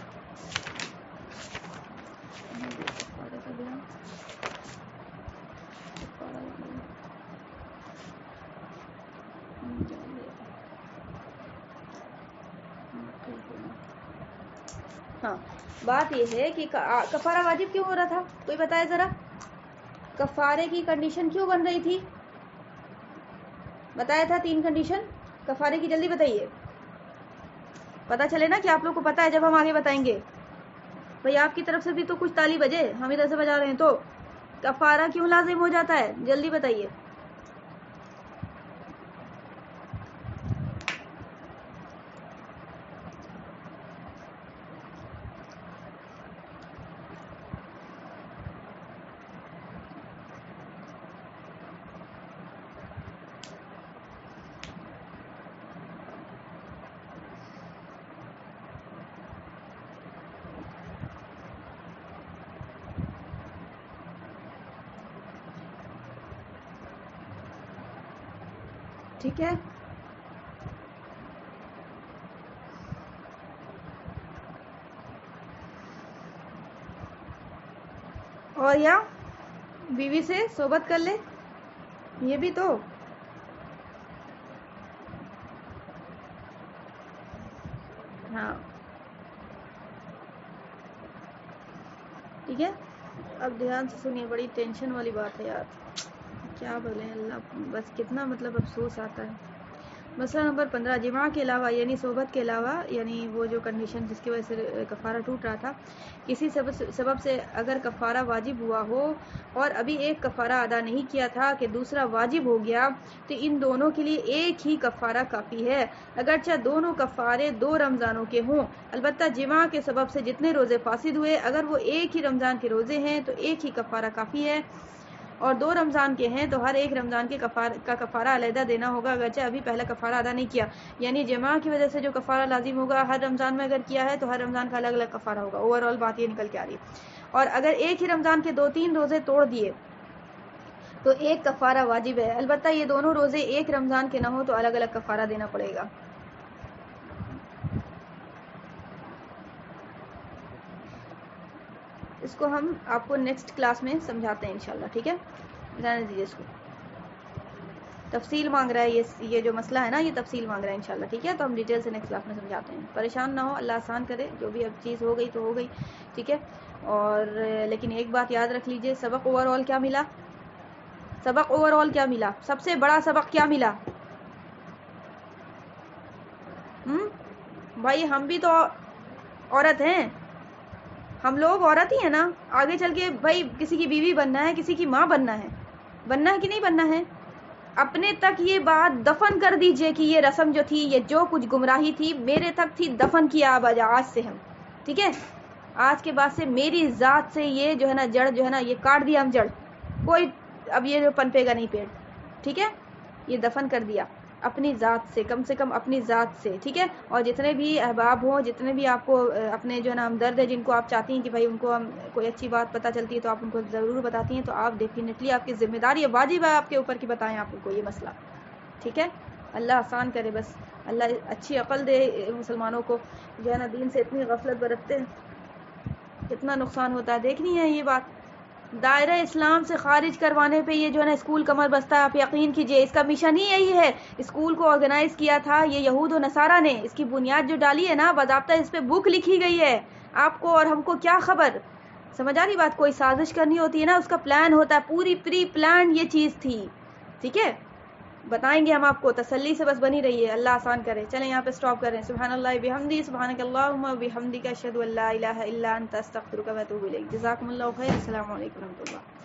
ہاں بات یہ ہے کہ کفارہ واجب کیوں ہو رہا تھا، کوئی بتائے ذرا، کفارے کی کنڈیشن کیوں بن رہی تھی؟ بتایا تھا 3 کنڈیشن کفارے کی، جلدی بتائیے، پتا چلے نا کہ آپ لوگ کو پتا ہے جب ہم آگے بتائیں گے. بھئی آپ کی طرف سے بھی تو کچھ تالی بجے، ہم ادھر سے بجا رہے ہیں، تو کفارہ کیوں لازم ہو جاتا ہے، جلدی بتائیے. ٹھیک ہے، اور یا بیوی سے صحبت کر لے، یہ بھی تو، ہاں ٹھیک ہے. اب دھیان سے سنیے، بڑی ٹینشن والی بات ہے یار، کیا بولیں اللہ، بس کتنا مطلب افسوس آتا ہے. مسئلہ نمبر 15، جماع کے علاوہ یعنی صحبت کے علاوہ، یعنی وہ جو کنڈیشن جس کی وجہ سے کفارہ ٹوٹ رہا تھا، کسی سبب سے اگر کفارہ واجب ہوا ہو اور ابھی ایک کفارہ ادا نہیں کیا تھا کہ دوسرا واجب ہو گیا، تو ان دونوں کے لیے ایک ہی کفارہ کافی ہے، اگرچہ دونوں کفارے 2 رمضانوں کے ہوں. البتہ جماع کے سبب سے جتنے روزے فاسد ہوئے، اگر وہ ایک ہی رمضان کے روزے ہیں تو ایک ہی کفارہ کافی ہے، اور 2 رمضان کے ہیں تو ہر ایک رمضان کے کا کفارہ علیحدہ دینا ہوگا، اگرچہ ابھی پہلا کفارہ ادا نہیں کیا. یعنی جماع کی وجہ سے جو کفارہ لازم ہوگا ہر رمضان میں اگر کیا ہے تو ہر رمضان کا الگ الگ کفارہ ہوگا. اوور آل بات یہ نکل کے آ رہی ہے. اور اگر ایک ہی رمضان کے 2-3 روزے توڑ دیے تو ایک کفارہ واجب ہے، البتہ یہ دونوں روزے ایک رمضان کے نہ ہو تو الگ الگ کفارہ دینا پڑے گا. اس کو ہم آپ کو نیکسٹ کلاس میں سمجھاتے ہیں انشاءاللہ. ٹھیک ہے، رہنے دیجیے اس کو، تفصیل مانگ رہا ہے یہ جو مسئلہ ہے نا، یہ تفصیل مانگ رہا ہے انشاءاللہ. ٹھیک ہے، تو ہم ڈیٹیل سے نیکسٹ کلاس میں سمجھاتے ہیں. پریشان نہ ہو، اللہ آسان کرے، جو بھی اب چیز ہو گئی تو ہو گئی. ٹھیک ہے، اور لیکن ایک بات یاد رکھ لیجئے، سبق اوور آل کیا ملا، سبق اوور آل کیا ملا، سب سے بڑا سبق کیا ملا؟ بھائی ہم بھی تو عورت ہیں، ہم لوگ عورت ہی ہیں نا، آگے چل کے بھائی کسی کی بیوی بننا ہے، کسی کی ماں بننا ہے کہ نہیں بننا ہے. اپنے تک یہ بات دفن کر دیجئے کہ یہ رسم جو تھی، یہ جو کچھ گمراہی تھی میرے تک تھی، دفن کیا آج سے ہم. ٹھیک ہے، آج کے بعد سے میری ذات سے یہ جو ہے نا جڑ جو ہے نا یہ کاٹ دیا ہم جڑ، کوئی اب یہ جو پنپے گا نہیں پیڑ، ٹھیک ہے، یہ دفن کر دیا اپنی ذات سے کم اپنی ذات سے، ٹھیک ہے. اور جتنے بھی احباب ہوں، جتنے بھی آپ کو اپنے جو ہے نا ہمدرد ہے، جن کو آپ چاہتی ہیں کہ بھائی ان کو کوئی اچھی بات پتہ چلتی ہے تو آپ ان کو ضرور بتاتی ہیں، تو آپ ڈیفینیٹلی آپ کی ذمہ داری ہے، واجب ہے آپ کے اوپر کہ بتائیں آپ کو یہ مسئلہ، ٹھیک ہے. اللہ آسان کرے، بس اللہ اچھی عقل دے مسلمانوں کو، جو ہے نا دین سے اتنی غفلت برتتے ہیں کتنا نقصان ہوتا ہے. دیکھنی ہے یہ بات، دائرہ اسلام سے خارج کروانے پہ یہ جو ہے نا اسکول کمر بستہ ہے. آپ یقین کیجئے اس کا مشن ہی یہی ہے. اسکول کو آرگنائز کیا تھا یہ یہود و نصارہ نے، اس کی بنیاد جو ڈالی ہے نا، باضابطہ اس پہ بک لکھی گئی ہے. آپ کو اور ہم کو کیا خبر، سمجھ آ رہی بات. کوئی سازش کرنی ہوتی ہے نا، اس کا پلان ہوتا ہے، پوری پری پلان یہ چیز تھی، ٹھیک ہے. بتائیں گے ہم آپ کو، تسلی سے بس بنی رہیے، اللہ آسان کرے. چلیں یہاں پہ سٹاپ کریں. سبحان اللہ بحمدی، سبحانک اللہم وبحمدک، اشہد ان لا الہ الا انت، استغفرک و اتوب الیک. جزاکم اللہ خیر. السلام علیکم و رحمۃ اللہ.